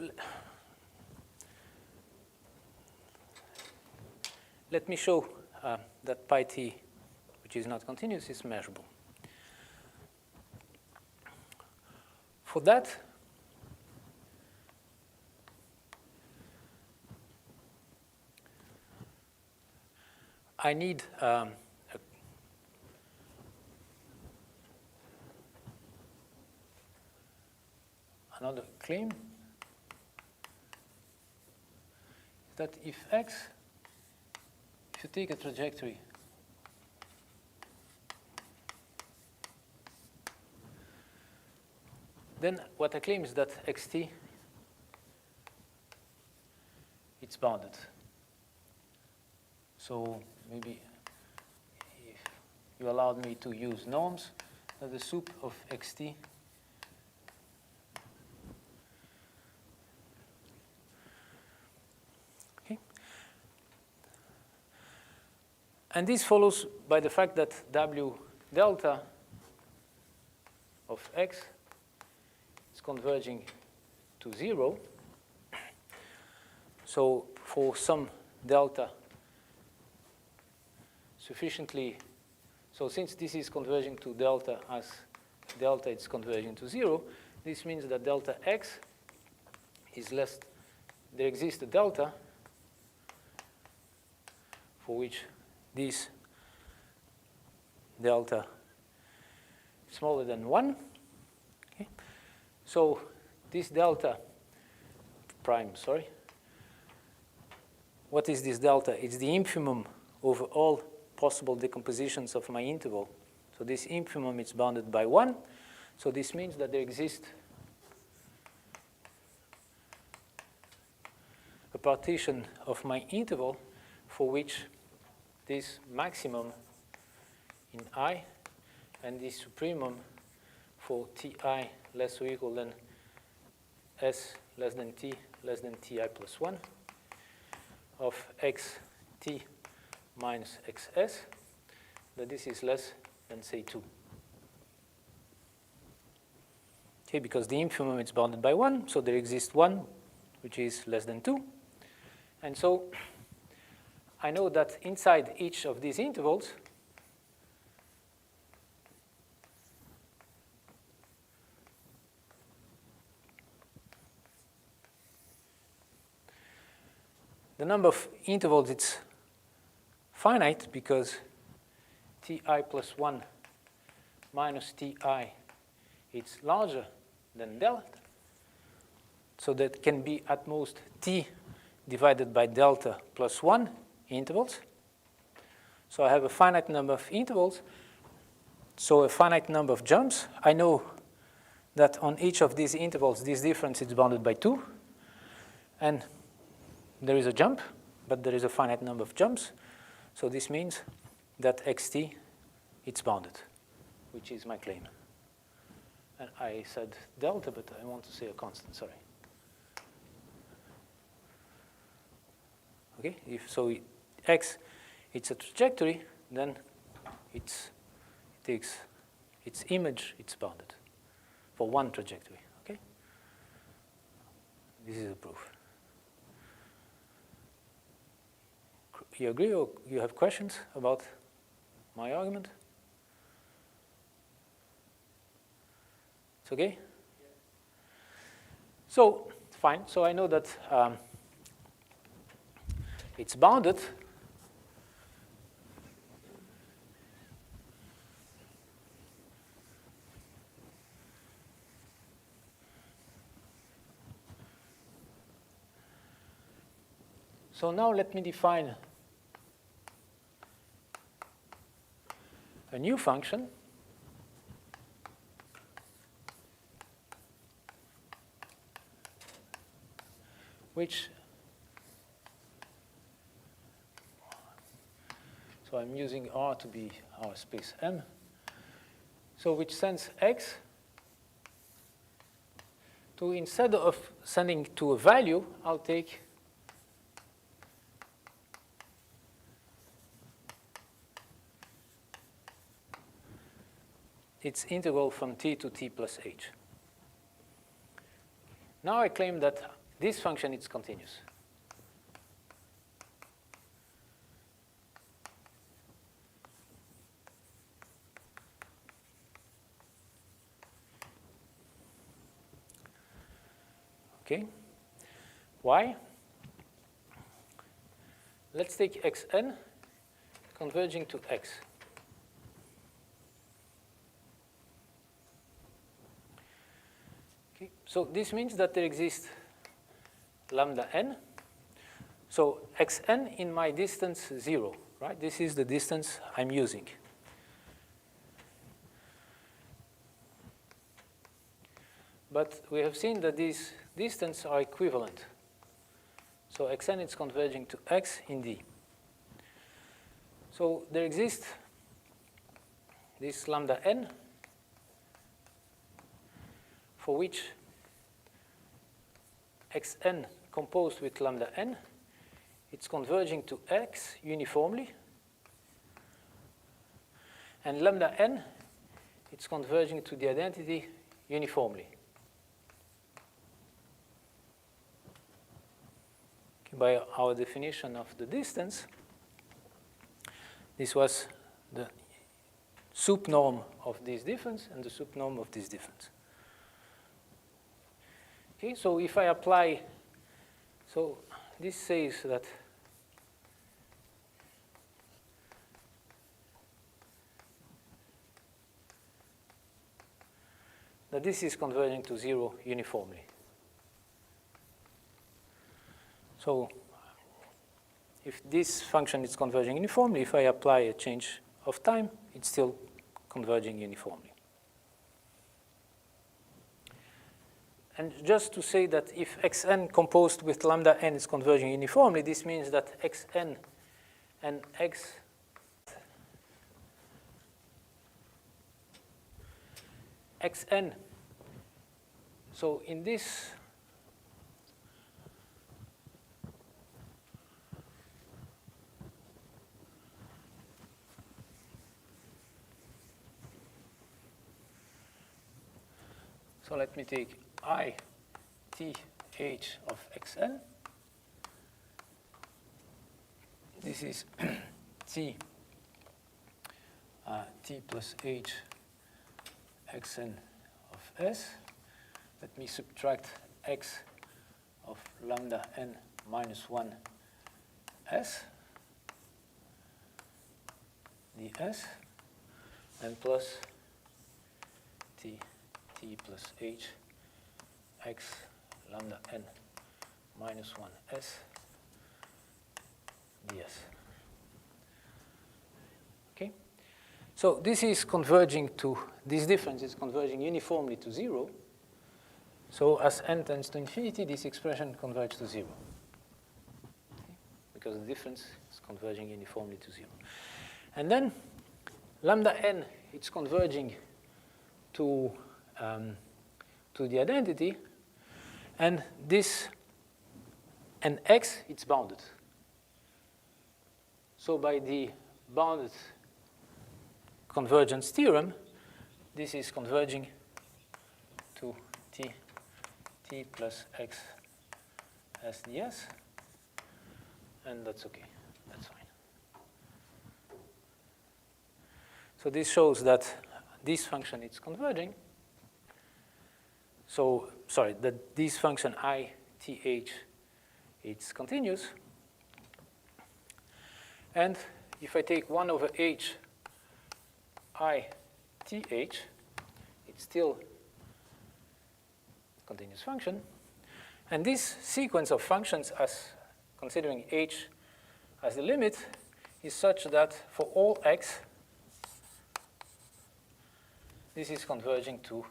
let me show that pi t, which is not continuous, is measurable. for that, I need another claim that if x, if you take a trajectory then what I claim is that xt, it's bounded. So maybe if you allowed me to use norms, that the sup of xt okay. And this follows by the fact that w delta of x is converging to 0. So for some delta sufficiently, so since this is converging to delta as delta is converging to 0, this means that delta x is less, there exists a delta for which this delta is smaller than 1. Okay. So this delta prime, sorry, what is this delta? It's the infimum over all possible decompositions of my interval. So this infimum is bounded by 1. So this means that there exists a partition of my interval for which this maximum in I and this supremum for ti less or equal than s less than ti plus 1 of xt minus xs, that this is less than, say, 2. Okay, because the infimum is bounded by 1, so there exists 1, which is less than 2. And so I know that inside each of these intervals, the number of intervals, it's finite because ti plus 1 minus ti, it's larger than delta. So that can be at most t divided by delta plus 1 intervals. So I have a finite number of intervals, so a finite number of jumps. I know that on each of these intervals, this difference is bounded by 2. And there is a jump, but there is a finite number of jumps. So this means that xt, it's bounded, which is my claim. And I said delta, but I want to say a constant, sorry. Okay, if so x, it's a trajectory, then it takes its image, it's bounded for one trajectory, okay? This is a proof. You agree, or you have questions about my argument? It's okay? Yeah. So, fine. So I know that it's bounded. So now let me define a new function which, so I'm using R to be our space M, so which sends x to, instead of sending to a value, I'll take its integral from t to t plus h. Now I claim that this function is continuous. Okay? Why? Let's take xn converging to x. Okay, so this means that there exists lambda n. So xn in my distance 0, right? This is the distance I'm using. But we have seen that these distances are equivalent. So xn is converging to x in D. So there exists this lambda n for which xn composed with lambda n, it's converging to x uniformly. And lambda n, it's converging to the identity uniformly. By our definition of the distance, this was the sup norm of this difference and the sup norm of this difference. Okay, so if I apply, so this says that this is converging to 0 uniformly. So if this function is converging uniformly, if I apply a change of time, it's still converging uniformly. And just to say that if xn composed with lambda n is converging uniformly, this means that xn and xn, so in this so let me take I t h of xn. This is t plus h xn of s. Let me subtract x of lambda n minus 1 s ds and plus t plus h x lambda n minus 1 s ds. Okay? So this is converging to, this difference is converging uniformly to 0. So as n tends to infinity, this expression converges to 0. Okay? Because the difference is converging uniformly to 0. And then lambda n, it's converging to the identity, and this, and x, it's bounded. So by the bounded convergence theorem, this is converging to t plus x s ds, and that's okay, that's fine. So this shows that this function is converging. So, sorry, that this function I, t, h, it's continuous. And if I take 1 over h, I, t, h, it's still a continuous function. And this sequence of functions, as considering h as the limit, is such that for all x, this is converging to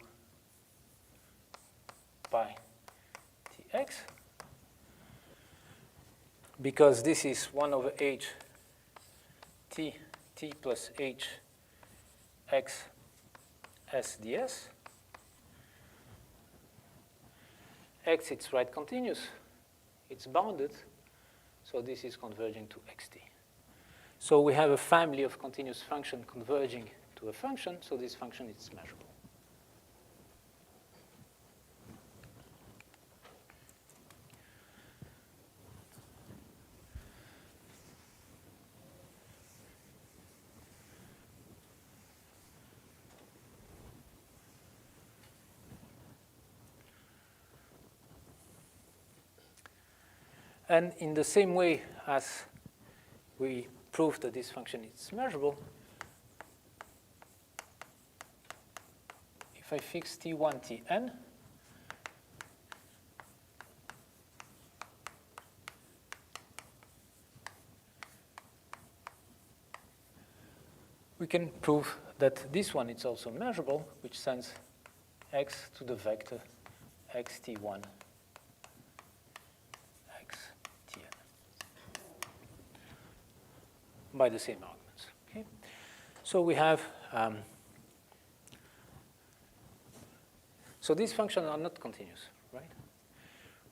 pi tx, because this is 1 over h t plus h x s ds. X, it's right continuous. It's bounded. So this is converging to xt. So we have a family of continuous function converging to a function. So this function is measurable. And in the same way as we proved that this function is measurable, if I fix T1, Tn, we can prove that this one is also measurable, which sends x to the vector xt1, xtn, by the same arguments. Okay? So we have, so these functions are not continuous, right?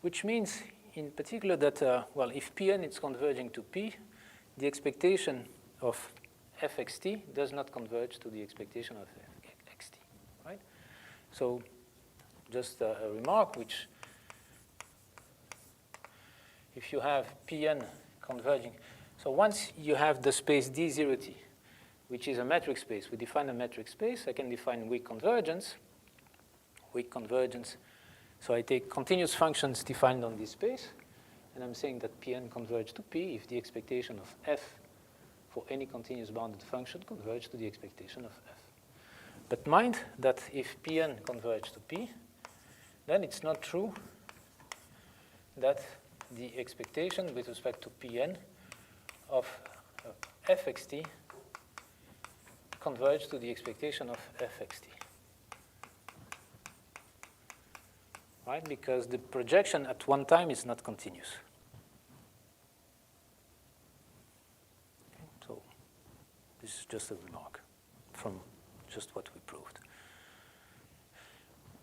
Which means, in particular, that, well, if Pn is converging to P, the expectation of fxt does not converge to the expectation of xt, right? So just a remark, which if you have Pn converging, so once you have the space D0T, which is a metric space, we define a metric space, I can define weak convergence. So I take continuous functions defined on this space, and I'm saying that Pn converge to P if the expectation of f for any continuous bounded function converge to the expectation of f. But mind that if Pn converge to P, then it's not true that the expectation with respect to Pn of fxt converge to the expectation of fxt. Right? Because the projection at one time is not continuous. This is just a remark from just what we proved.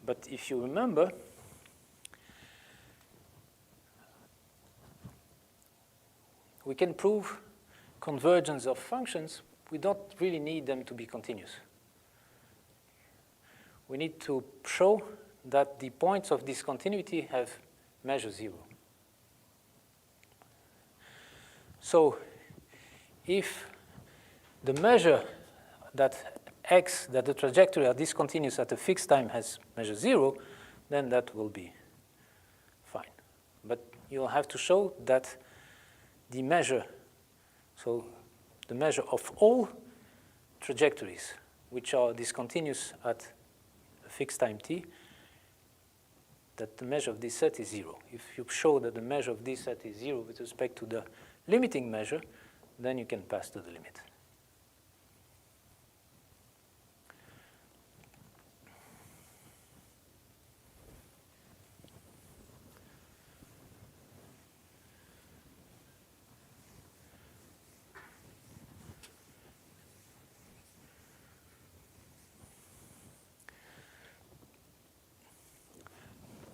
But if you remember, we can prove convergence of functions. We don't really need them to be continuous. We need to show that the points of discontinuity have measure 0. So if the measure that x, that the trajectory are discontinuous at a fixed time has measure 0, then that will be fine. But you'll have to show that the measure, so the measure of all trajectories which are discontinuous at a fixed time t, that the measure of this set is 0. If you show that the measure of this set is 0 with respect to the limiting measure, then you can pass to the limit.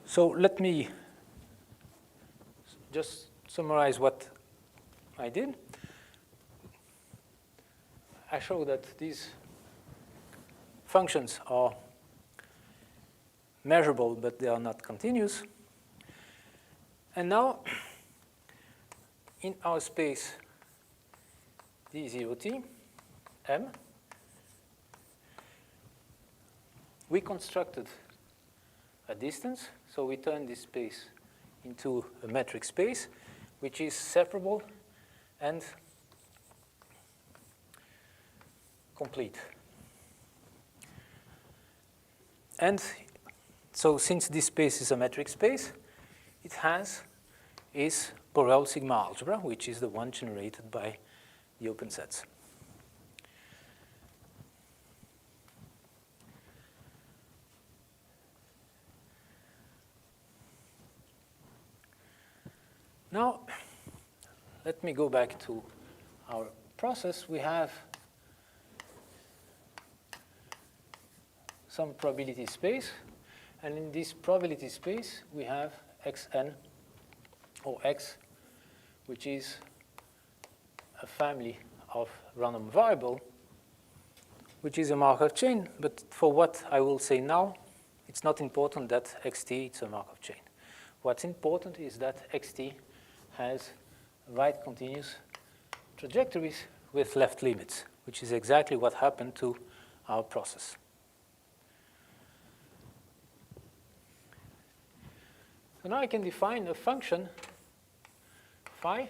So let me just summarize what I did. I show that these functions are measurable, but they are not continuous. And now, in our space D0T, M, we constructed a distance. So we turn this space into a metric space, which is separable and complete. And so since this space is a metric space, it has its Borel sigma algebra, which is the one generated by the open sets. Now, let me go back to our process. We have some probability space, and in this probability space, we have xn, or x, which is a family of random variable, which is a Markov chain. But for what I will say now, it's not important that xt is a Markov chain. What's important is that xt has right continuous trajectories with left limits, which is exactly what happened to our process. So now I can define a function phi.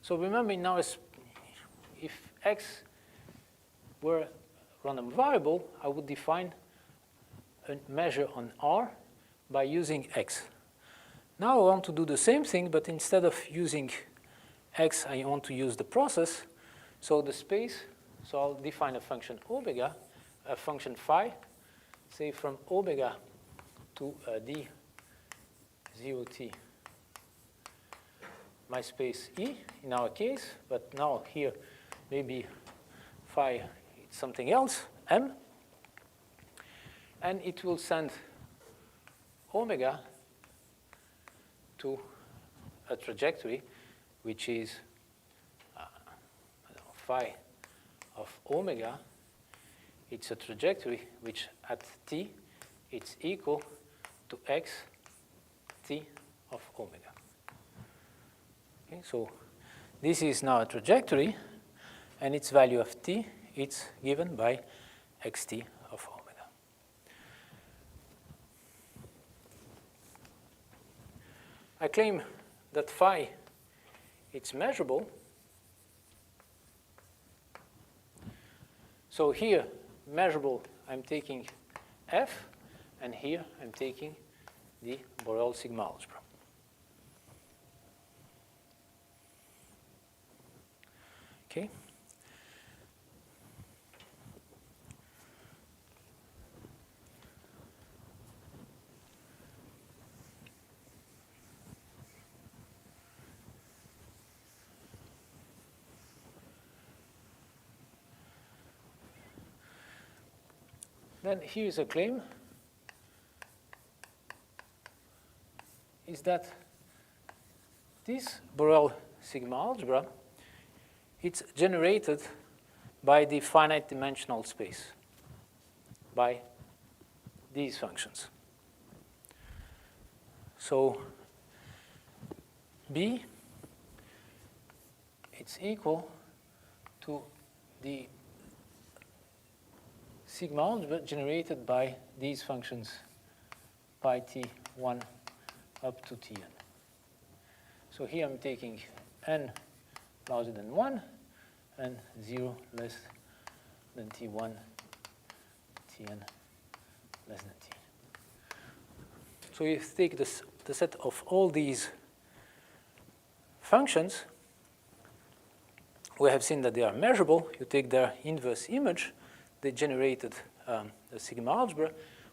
So remember now, if x were a random variable, I would define a measure on R by using x. Now I want to do the same thing, but instead of using x, I want to use the process. So the space, so I'll define a function omega, a function phi, say from omega to d 0t, my space E in our case, but now here maybe phi is something else, m, and it will send omega to a trajectory which is phi of omega. It's a trajectory which at t it's equal to x t of omega. Okay, so this is now a trajectory, and its value of t it's given by xt of omega. I claim that phi it's measurable. So here, measurable, I'm taking f, and here I'm taking the Borel sigma algebra. Okay. Then here is a claim, is that this Borel sigma algebra, it's generated by the finite dimensional space, by these functions. So B, it's equal to the sigma algebra generated by these functions pi t1 up to tn. So here I'm taking n larger than 1 and 0 less than t1, tn less than t. So you take the set of all these functions. We have seen that they are measurable. You take their inverse image. They generated the sigma algebra,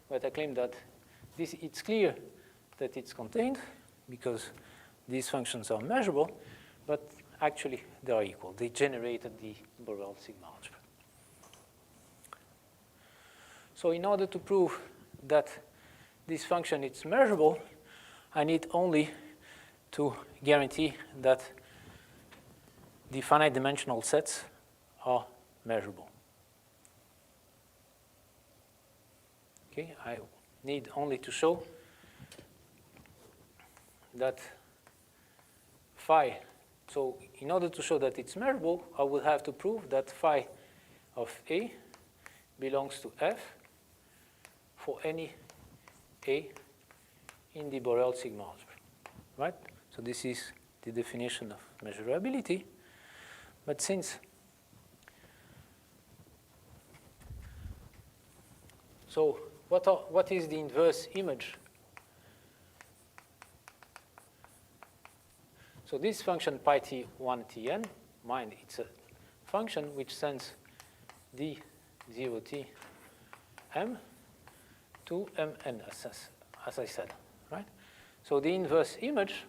but I claim that it's clear that it's contained because these functions are measurable, but actually they are equal. They generated the Borel sigma algebra. So in order to prove that this function is measurable, I need only to guarantee that the finite dimensional sets are measurable. Okay, I need only to show that phi, so in order to show that it's measurable, I will have to prove that phi of A belongs to F for any A in the Borel sigma algebra, right? So this is the definition of measurability. But since so what is the inverse image? So this function pi t1 tn, mind it's a function which sends d0t m to mn, as I said, right? So the inverse image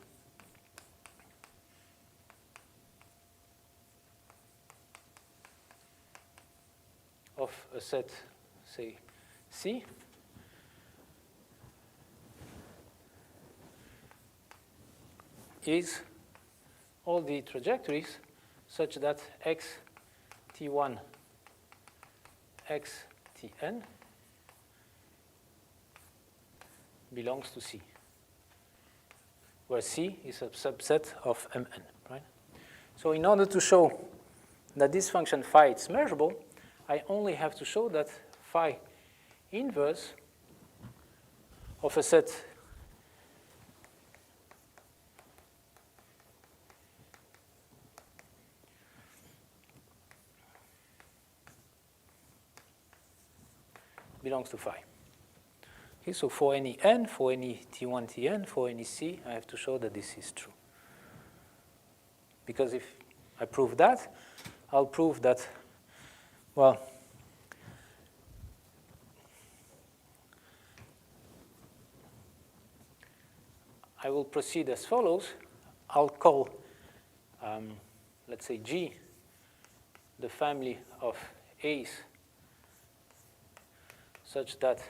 of a set, say, C, is all the trajectories such that x t1, x tn belongs to C, where C is a subset of mn, right? So in order to show that this function phi is measurable, I only have to show that phi inverse of a set belongs to phi. Okay, so for any n, for any T1, Tn, for any C, I have to show that this is true. Because if I prove that, I'll prove that, well, I will proceed as follows. I'll call, let's say, G the family of A's such that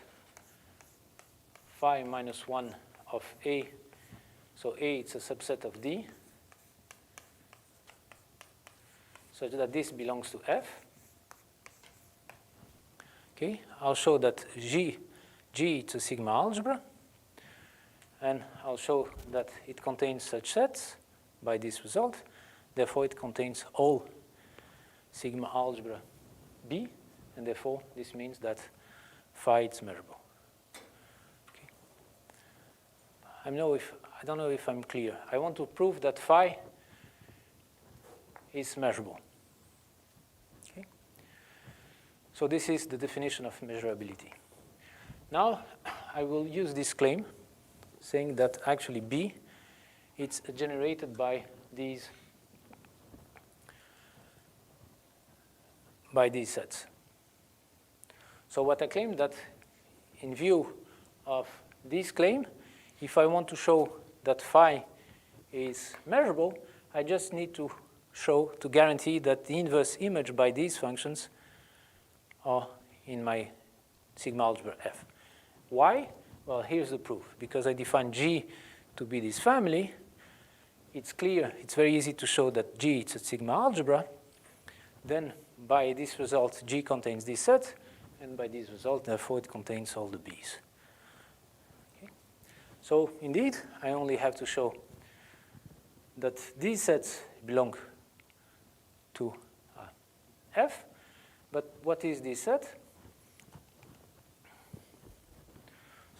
phi minus 1 of A, so A it's a subset of D, such that this belongs to F. Okay, I'll show that G it's a sigma algebra, and I'll show that it contains such sets by this result. Therefore, it contains all sigma algebra B, and therefore this means that phi is measurable. Okay. I don't know if I'm clear. I want to prove that phi is measurable. Okay. So this is the definition of measurability. Now I will use this claim saying that actually B it's generated by these sets. So what I claim that in view of this claim, if I want to show that phi is measurable, I just need to guarantee that the inverse image by these functions are in my sigma algebra F. Why? Well, here's the proof. Because I define G to be this family, it's clear, it's very easy to show that G is a sigma algebra. Then by this result, G contains this set, and by this result, therefore, it contains all the B's. Okay. So indeed, I only have to show that these sets belong to F, but what is this set?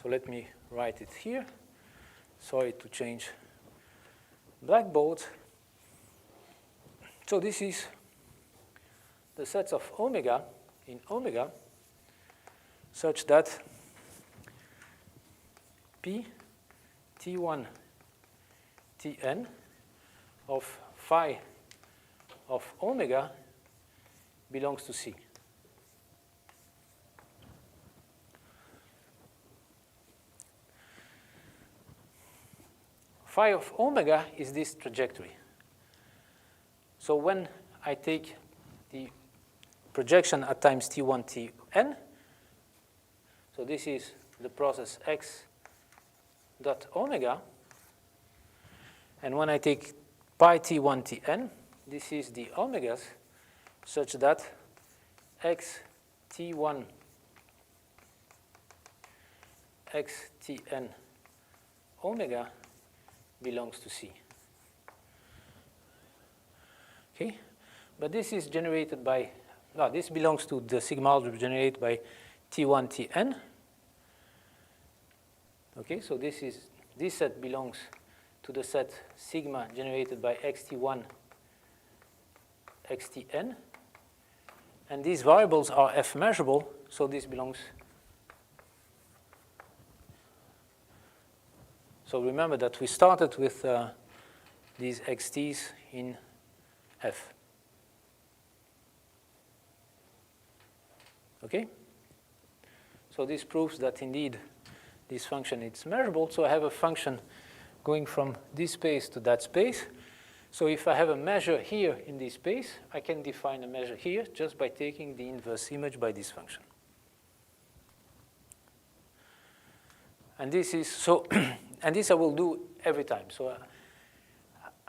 So let me write it here. Sorry to change blackboard. So this is the sets of omega in omega such that P T1 Tn of phi of omega belongs to C. Phi of omega is this trajectory. So when I take the projection at times T1, Tn, so this is the process x dot omega, and when I take pi T1, Tn, this is the omegas such that x T1, x Tn omega belongs to C. Okay, but this is generated by, no, this belongs to the sigma algebra generated by T1, Tn. Okay, so this set belongs to the set sigma generated by xt1, xtn. And these variables are F measurable, so this belongs. So remember that we started with these xt's in F. Okay? So this proves that indeed this function is measurable. So I have a function going from this space to that space. So if I have a measure here in this space, I can define a measure here just by taking the inverse image by this function. And this is so, and this I will do every time. So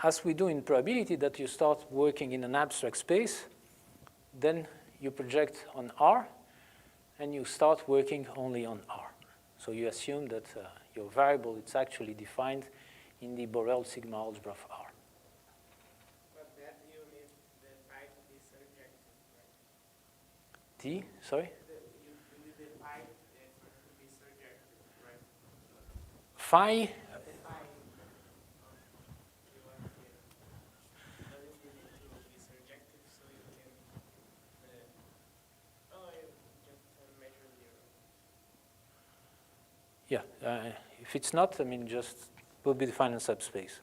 as we do in probability, that you start working in an abstract space, then you project on R, and you start working only on R. So you assume that your variable is actually defined in the Borel sigma algebra of R. But that you need the pi to be surjective, right? T, sorry? You need the pi to be surjective, right? Phi. If it's not, I mean, just will be defined in subspace.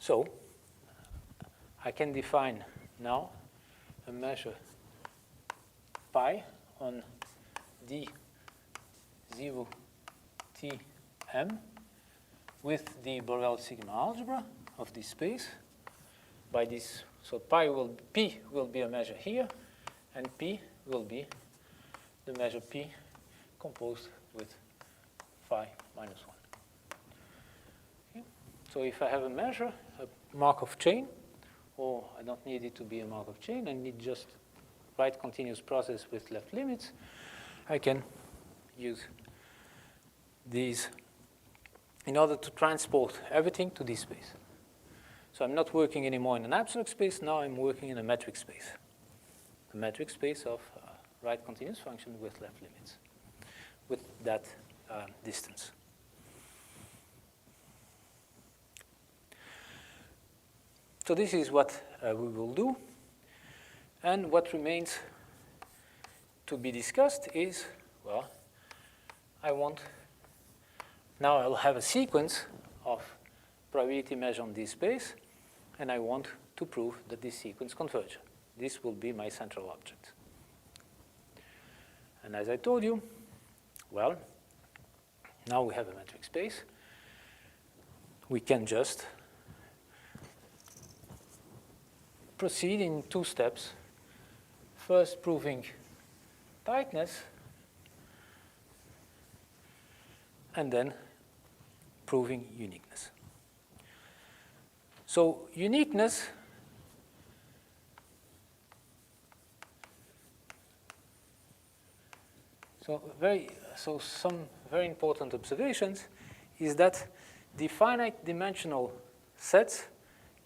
So I can define now a measure pi on d0 tm with the Borel sigma algebra of this space by this. So p will be a measure here, and p will be the measure p composed with phi minus 1. Okay. So if I have a measure, a Markov chain, or I don't need it to be a Markov chain, I need just right continuous process with left limits, I can use these in order to transport everything to this space. So I'm not working anymore in an absolute space, now I'm working in a metric space. The metric space of right continuous function with left limits, with that distance. So this is what we will do. And what remains to be discussed is, well, now I'll have a sequence of probability measure on this space, and I want to prove that this sequence converges. This will be my central object. And as I told you, well, now we have a metric space. We can just proceed in 2 steps. First, proving tightness, and then proving uniqueness. So uniqueness, some very important observations is that the finite dimensional sets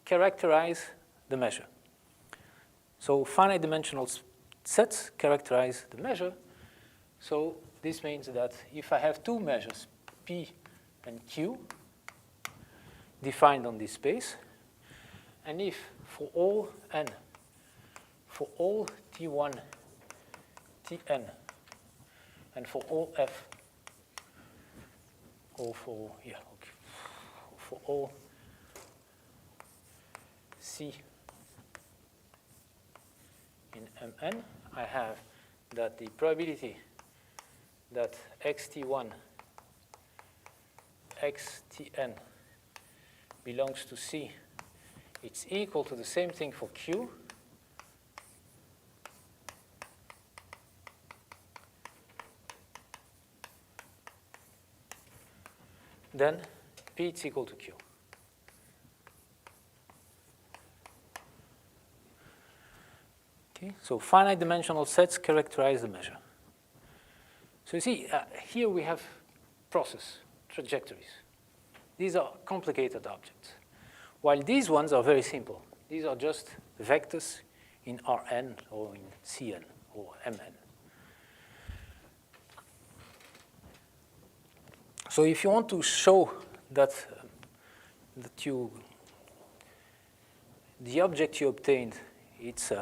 characterize the measure. So finite dimensional sets characterize the measure. So this means that if I have 2 measures, P and Q, defined on this space, and if for all n, for all T1, Tn, and for all f, or for all C in Mn, I have that the probability that xt1, xtn belongs to C, it's equal to the same thing for Q. Then P is equal to Q. Okay, so finite dimensional sets characterize the measure. So you see, here we have process, trajectories. These are complicated objects, while these ones are very simple. These are just vectors in Rn or in Cn or Mn. So if you want to show that, the object you obtained, it's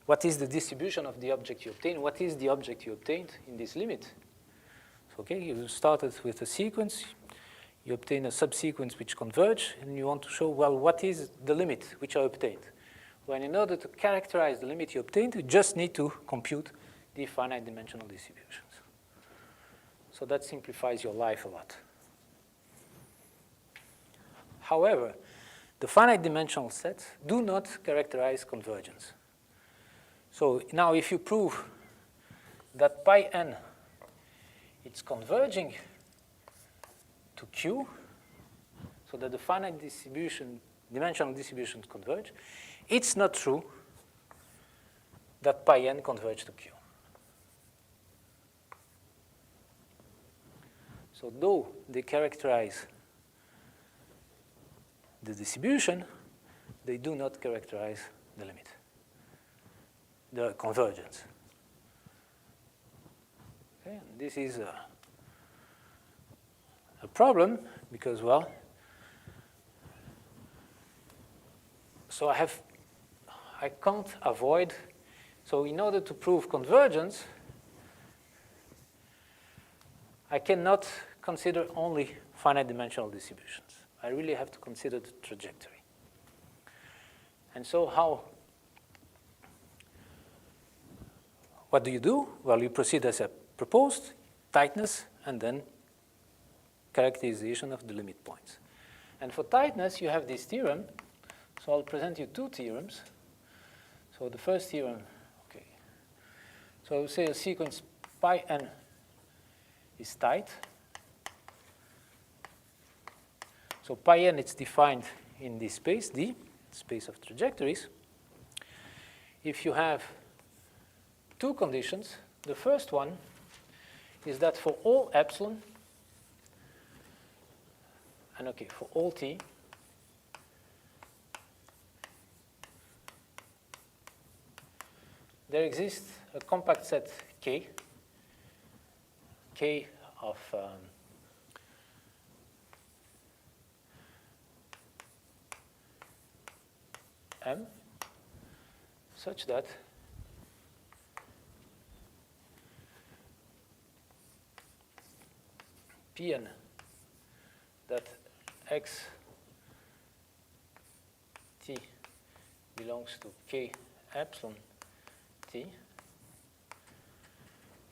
what is the distribution of the object you obtained? What is the object you obtained in this limit? So, okay, you started with a sequence. You obtain a subsequence which converge, and you want to show, well, what is the limit which I obtained? Well, in order to characterize the limit you obtained, you just need to compute the finite dimensional distributions. So that simplifies your life a lot. However, the finite dimensional sets do not characterize convergence. So now if you prove that pi n it's converging to Q, so that the finite dimensional distributions converge, it's not true that pi n converge to Q. So though they characterize the distribution, they do not characterize the limit. the convergence. Okay, and this is a problem because, well, so I can't avoid, so in order to prove convergence, I cannot consider only finite dimensional distributions. I really have to consider the trajectory. And so what do you do? Well, you proceed as I proposed, tightness, and then characterization of the limit points. And for tightness, you have this theorem. So I'll present you two theorems. So the first theorem, okay. So I will say a sequence pi n is tight. So pi n, it's defined in this space, D, space of trajectories. If you have two conditions, the first one is that for all epsilon, and okay, for all t, there exists a compact set K of M such that Pn that x t belongs to K epsilon t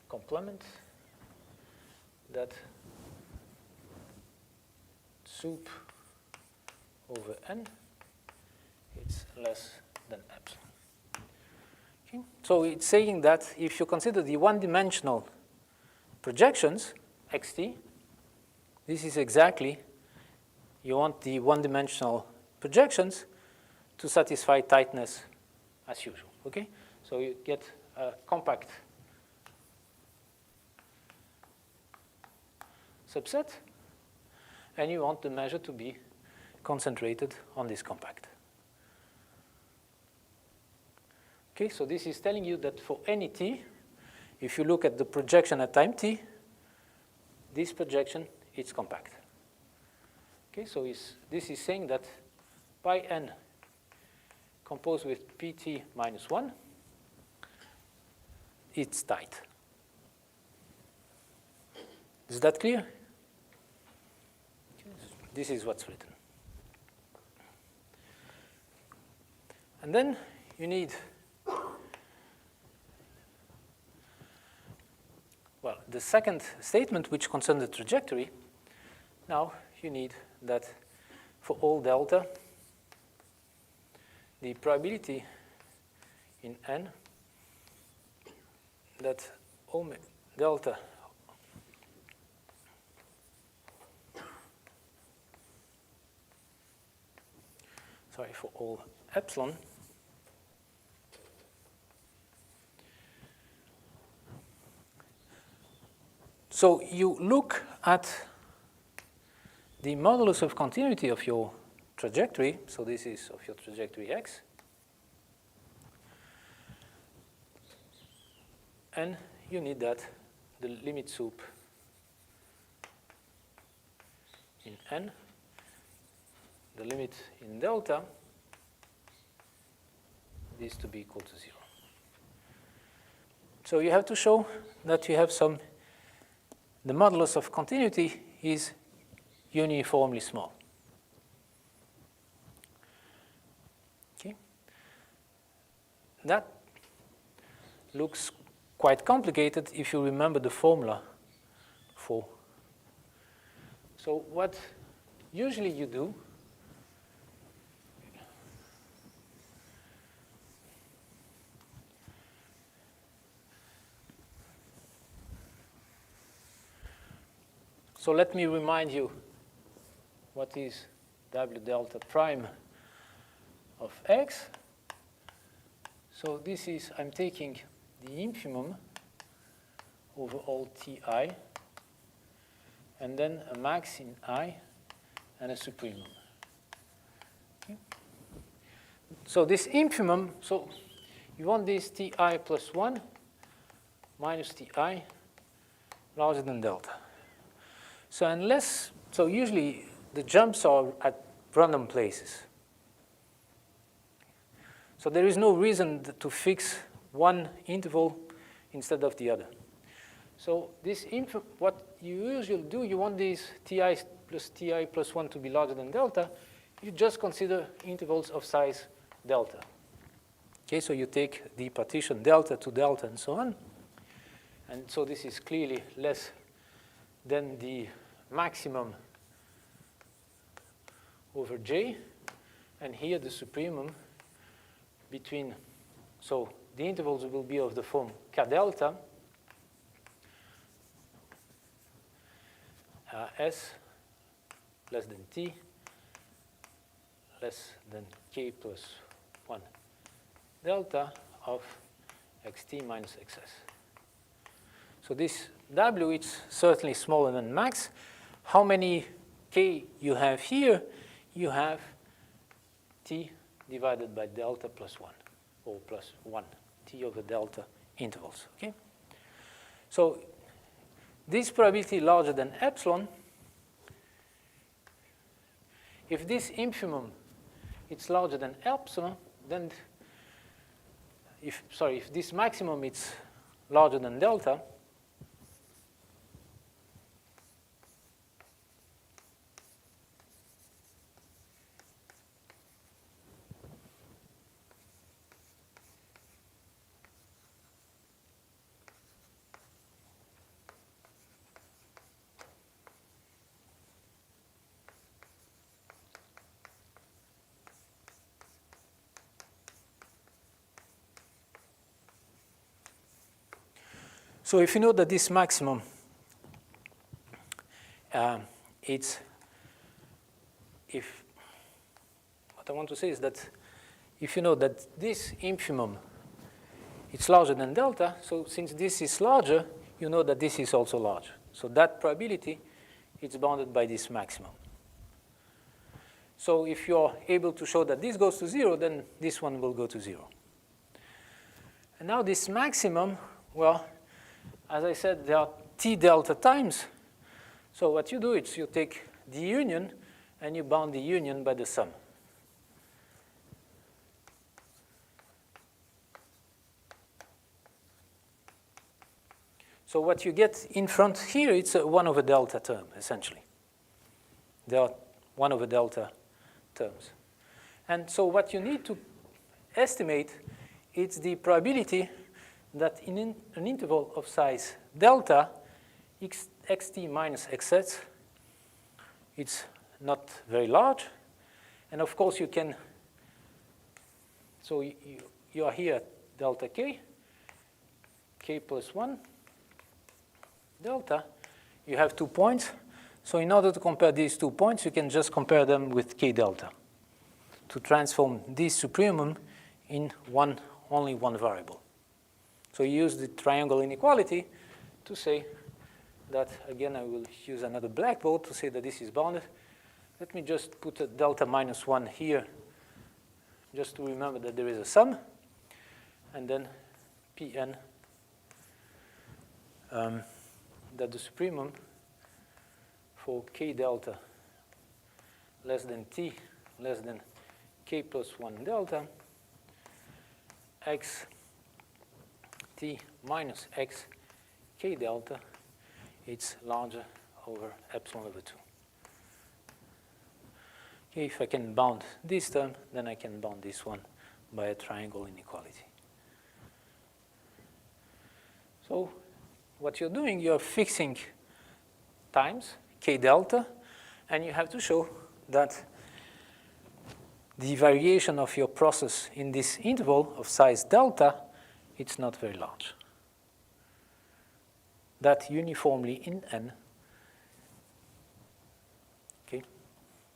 complement that sup over n it's less than epsilon. Okay. So it's saying that if you consider the one-dimensional projections xt, this is exactly, you want the one-dimensional projections to satisfy tightness as usual. Okay? So you get a compact subset, and you want the measure to be concentrated on this compact. Okay, so this is telling you that for any t, if you look at the projection at time t, this projection is compact. Okay, so this is saying that pi n composed with pt minus 1, it's tight. Is that clear? This is what's written. And then you need, well, the second statement, which concerns the trajectory. Now you need that for all delta, the probability in n that delta for all epsilon, so you look at the modulus of continuity of your trajectory, so this is of your trajectory x, and you need that the limit sup in n, the limit in delta, is to be equal to 0. So you have to show that you have some, the modulus of continuity is uniformly small. Okay. That looks quite complicated if you remember the formula for. So what usually you do, so let me remind you what is W delta prime of x. So this is, I'm taking the infimum over all ti, and then a max in I and a supremum. Okay. So this infimum, so you want this ti plus 1 minus ti larger than delta. So usually the jumps are at random places. So there is no reason to fix one interval instead of the other. So what you usually do, you want these ti plus 1 to be larger than delta, you just consider intervals of size delta. Okay, so you take the partition delta to delta and so on. And so this is clearly less than the maximum over J. And here the supremum between, so the intervals will be of the form K delta S less than T less than K plus 1 delta of xt minus xs. So this W is certainly smaller than max. How many K you have here? You have T divided by delta plus 1, or plus 1, T over delta intervals, okay? So this probability larger than epsilon, if this infimum is larger than epsilon, then if this maximum is larger than delta, so if you know that this maximum, what I want to say is that if you know that this infimum is larger than delta, so since this is larger, you know that this is also larger. So that probability is bounded by this maximum. So if you're able to show that this goes to 0, then this one will go to 0. And now this maximum, well, as I said, there are T delta times. So what you do is you take the union and you bound the union by the sum. So what you get in front here, it's a 1 over delta term, essentially. There are 1 over delta terms. And so what you need to estimate is the probability that in an interval of size delta, xt minus xz, it's not very large. And of course you can, so you are here at delta k, k plus 1, delta. You have 2 points. So in order to compare these 2 points, you can just compare them with k delta to transform this supremum in only one variable. So you use the triangle inequality to say that, again, I will use another blackboard to say that this is bounded. Let me just put a delta minus 1 here, just to remember that there is a sum, and then Pn, that the supremum for k delta less than T less than k plus 1 delta x T minus x k delta, it's larger over epsilon over 2. Okay, if I can bound this term, then I can bound this one by a triangle inequality. So what you're doing, you're fixing times k delta, and you have to show that the variation of your process in this interval of size delta, it's not very large. That uniformly in n. Okay,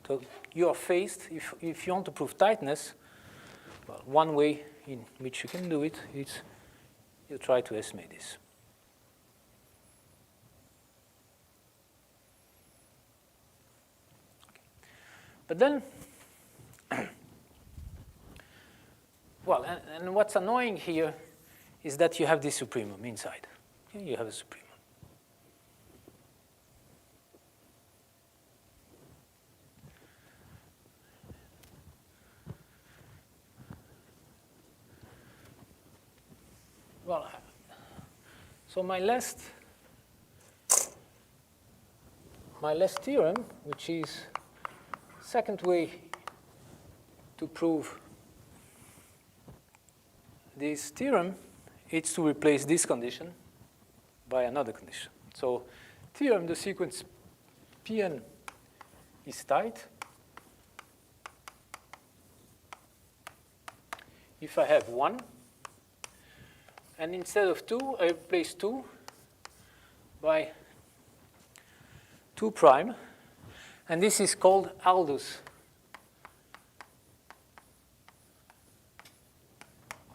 so you are faced, if you want to prove tightness, well, one way in which you can do it is you try to estimate this. Okay. But then Well, and what's annoying here is that you have this supremum inside. Okay, you have a supremum. Well, so my last theorem, which is second way to prove this theorem, is to replace this condition by another condition. So theorem, the sequence Pn is tight if I have 1. And instead of 2, I replace 2 by 2 prime. And this is called Aldous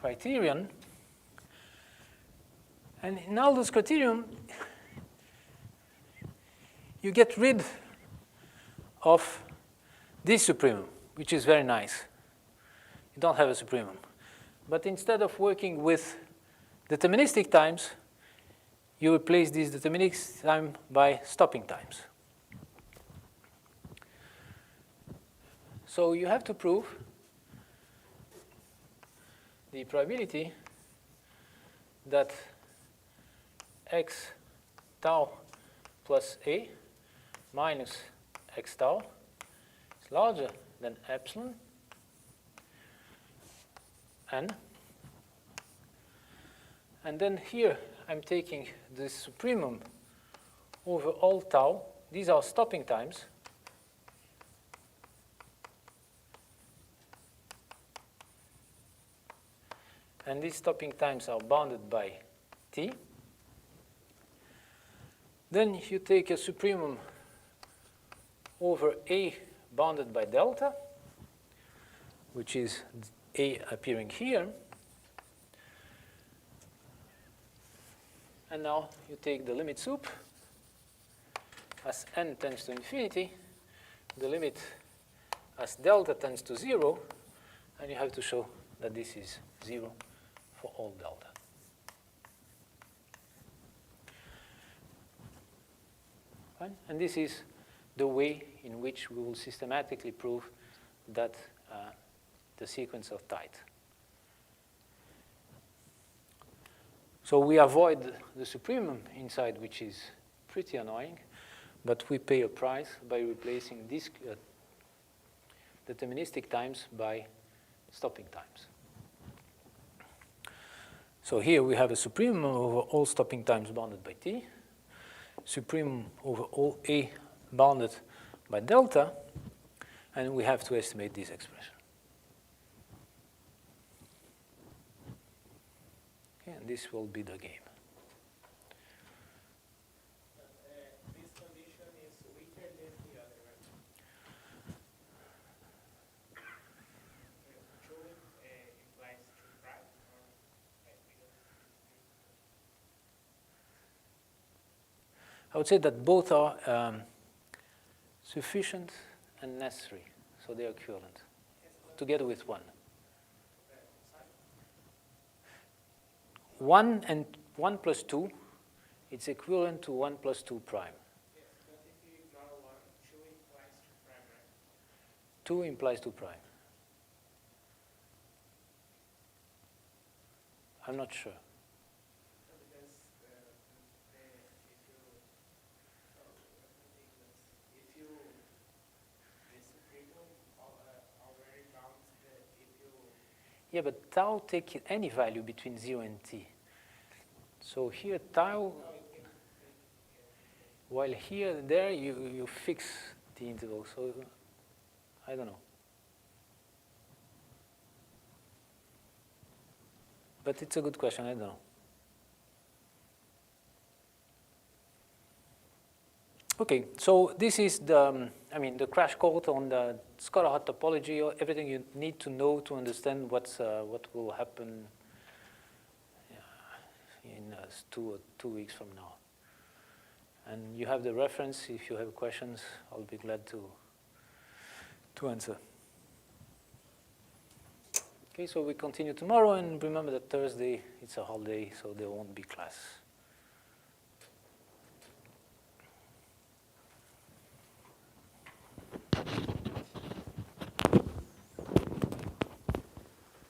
criterion. And in Aldous criterion, you get rid of this supremum, which is very nice. You don't have a supremum. But instead of working with deterministic times, you replace this deterministic time by stopping times. So you have to prove the probability that x tau plus a minus x tau is larger than epsilon n. And then here I'm taking the supremum over all tau. These are stopping times. And these stopping times are bounded by t. Then you take a supremum over a bounded by delta, which is a appearing here. And now you take the limit sup as n tends to infinity, the limit as delta tends to 0, and you have to show that this is 0 for all delta. Fine? And this is the way in which we will systematically prove that the sequence are tight. So we avoid the supremum inside, which is pretty annoying, but we pay a price by replacing these deterministic times by stopping times. So here we have a supremum over all stopping times bounded by t, supremum over all a bounded by delta, and we have to estimate this expression. Okay, and this will be the game. This condition is weaker than the other, right? Two implies two prime, or I would say that both are sufficient and necessary, so they are equivalent, together with 1. 1 and 1 plus 2, it's equivalent to 1 plus 2 prime. Yes, but if you ignore 1, 2 implies 2 prime, right? 2 implies 2 prime. I'm not sure. Because if you the supremum already counts if you. Yeah, but tau take any value between 0 and t. So here tau, while here, there, you fix the interval. So I don't know. But it's a good question, I don't know. Okay, so this is the crash course on the Scholar-Hart topology, or everything you need to know to understand what will happen in 2 weeks from now. And you have the reference. If you have questions, I'll be glad to answer. Okay. Okay, so we continue tomorrow, and remember that Thursday, it's a holiday, so there won't be class.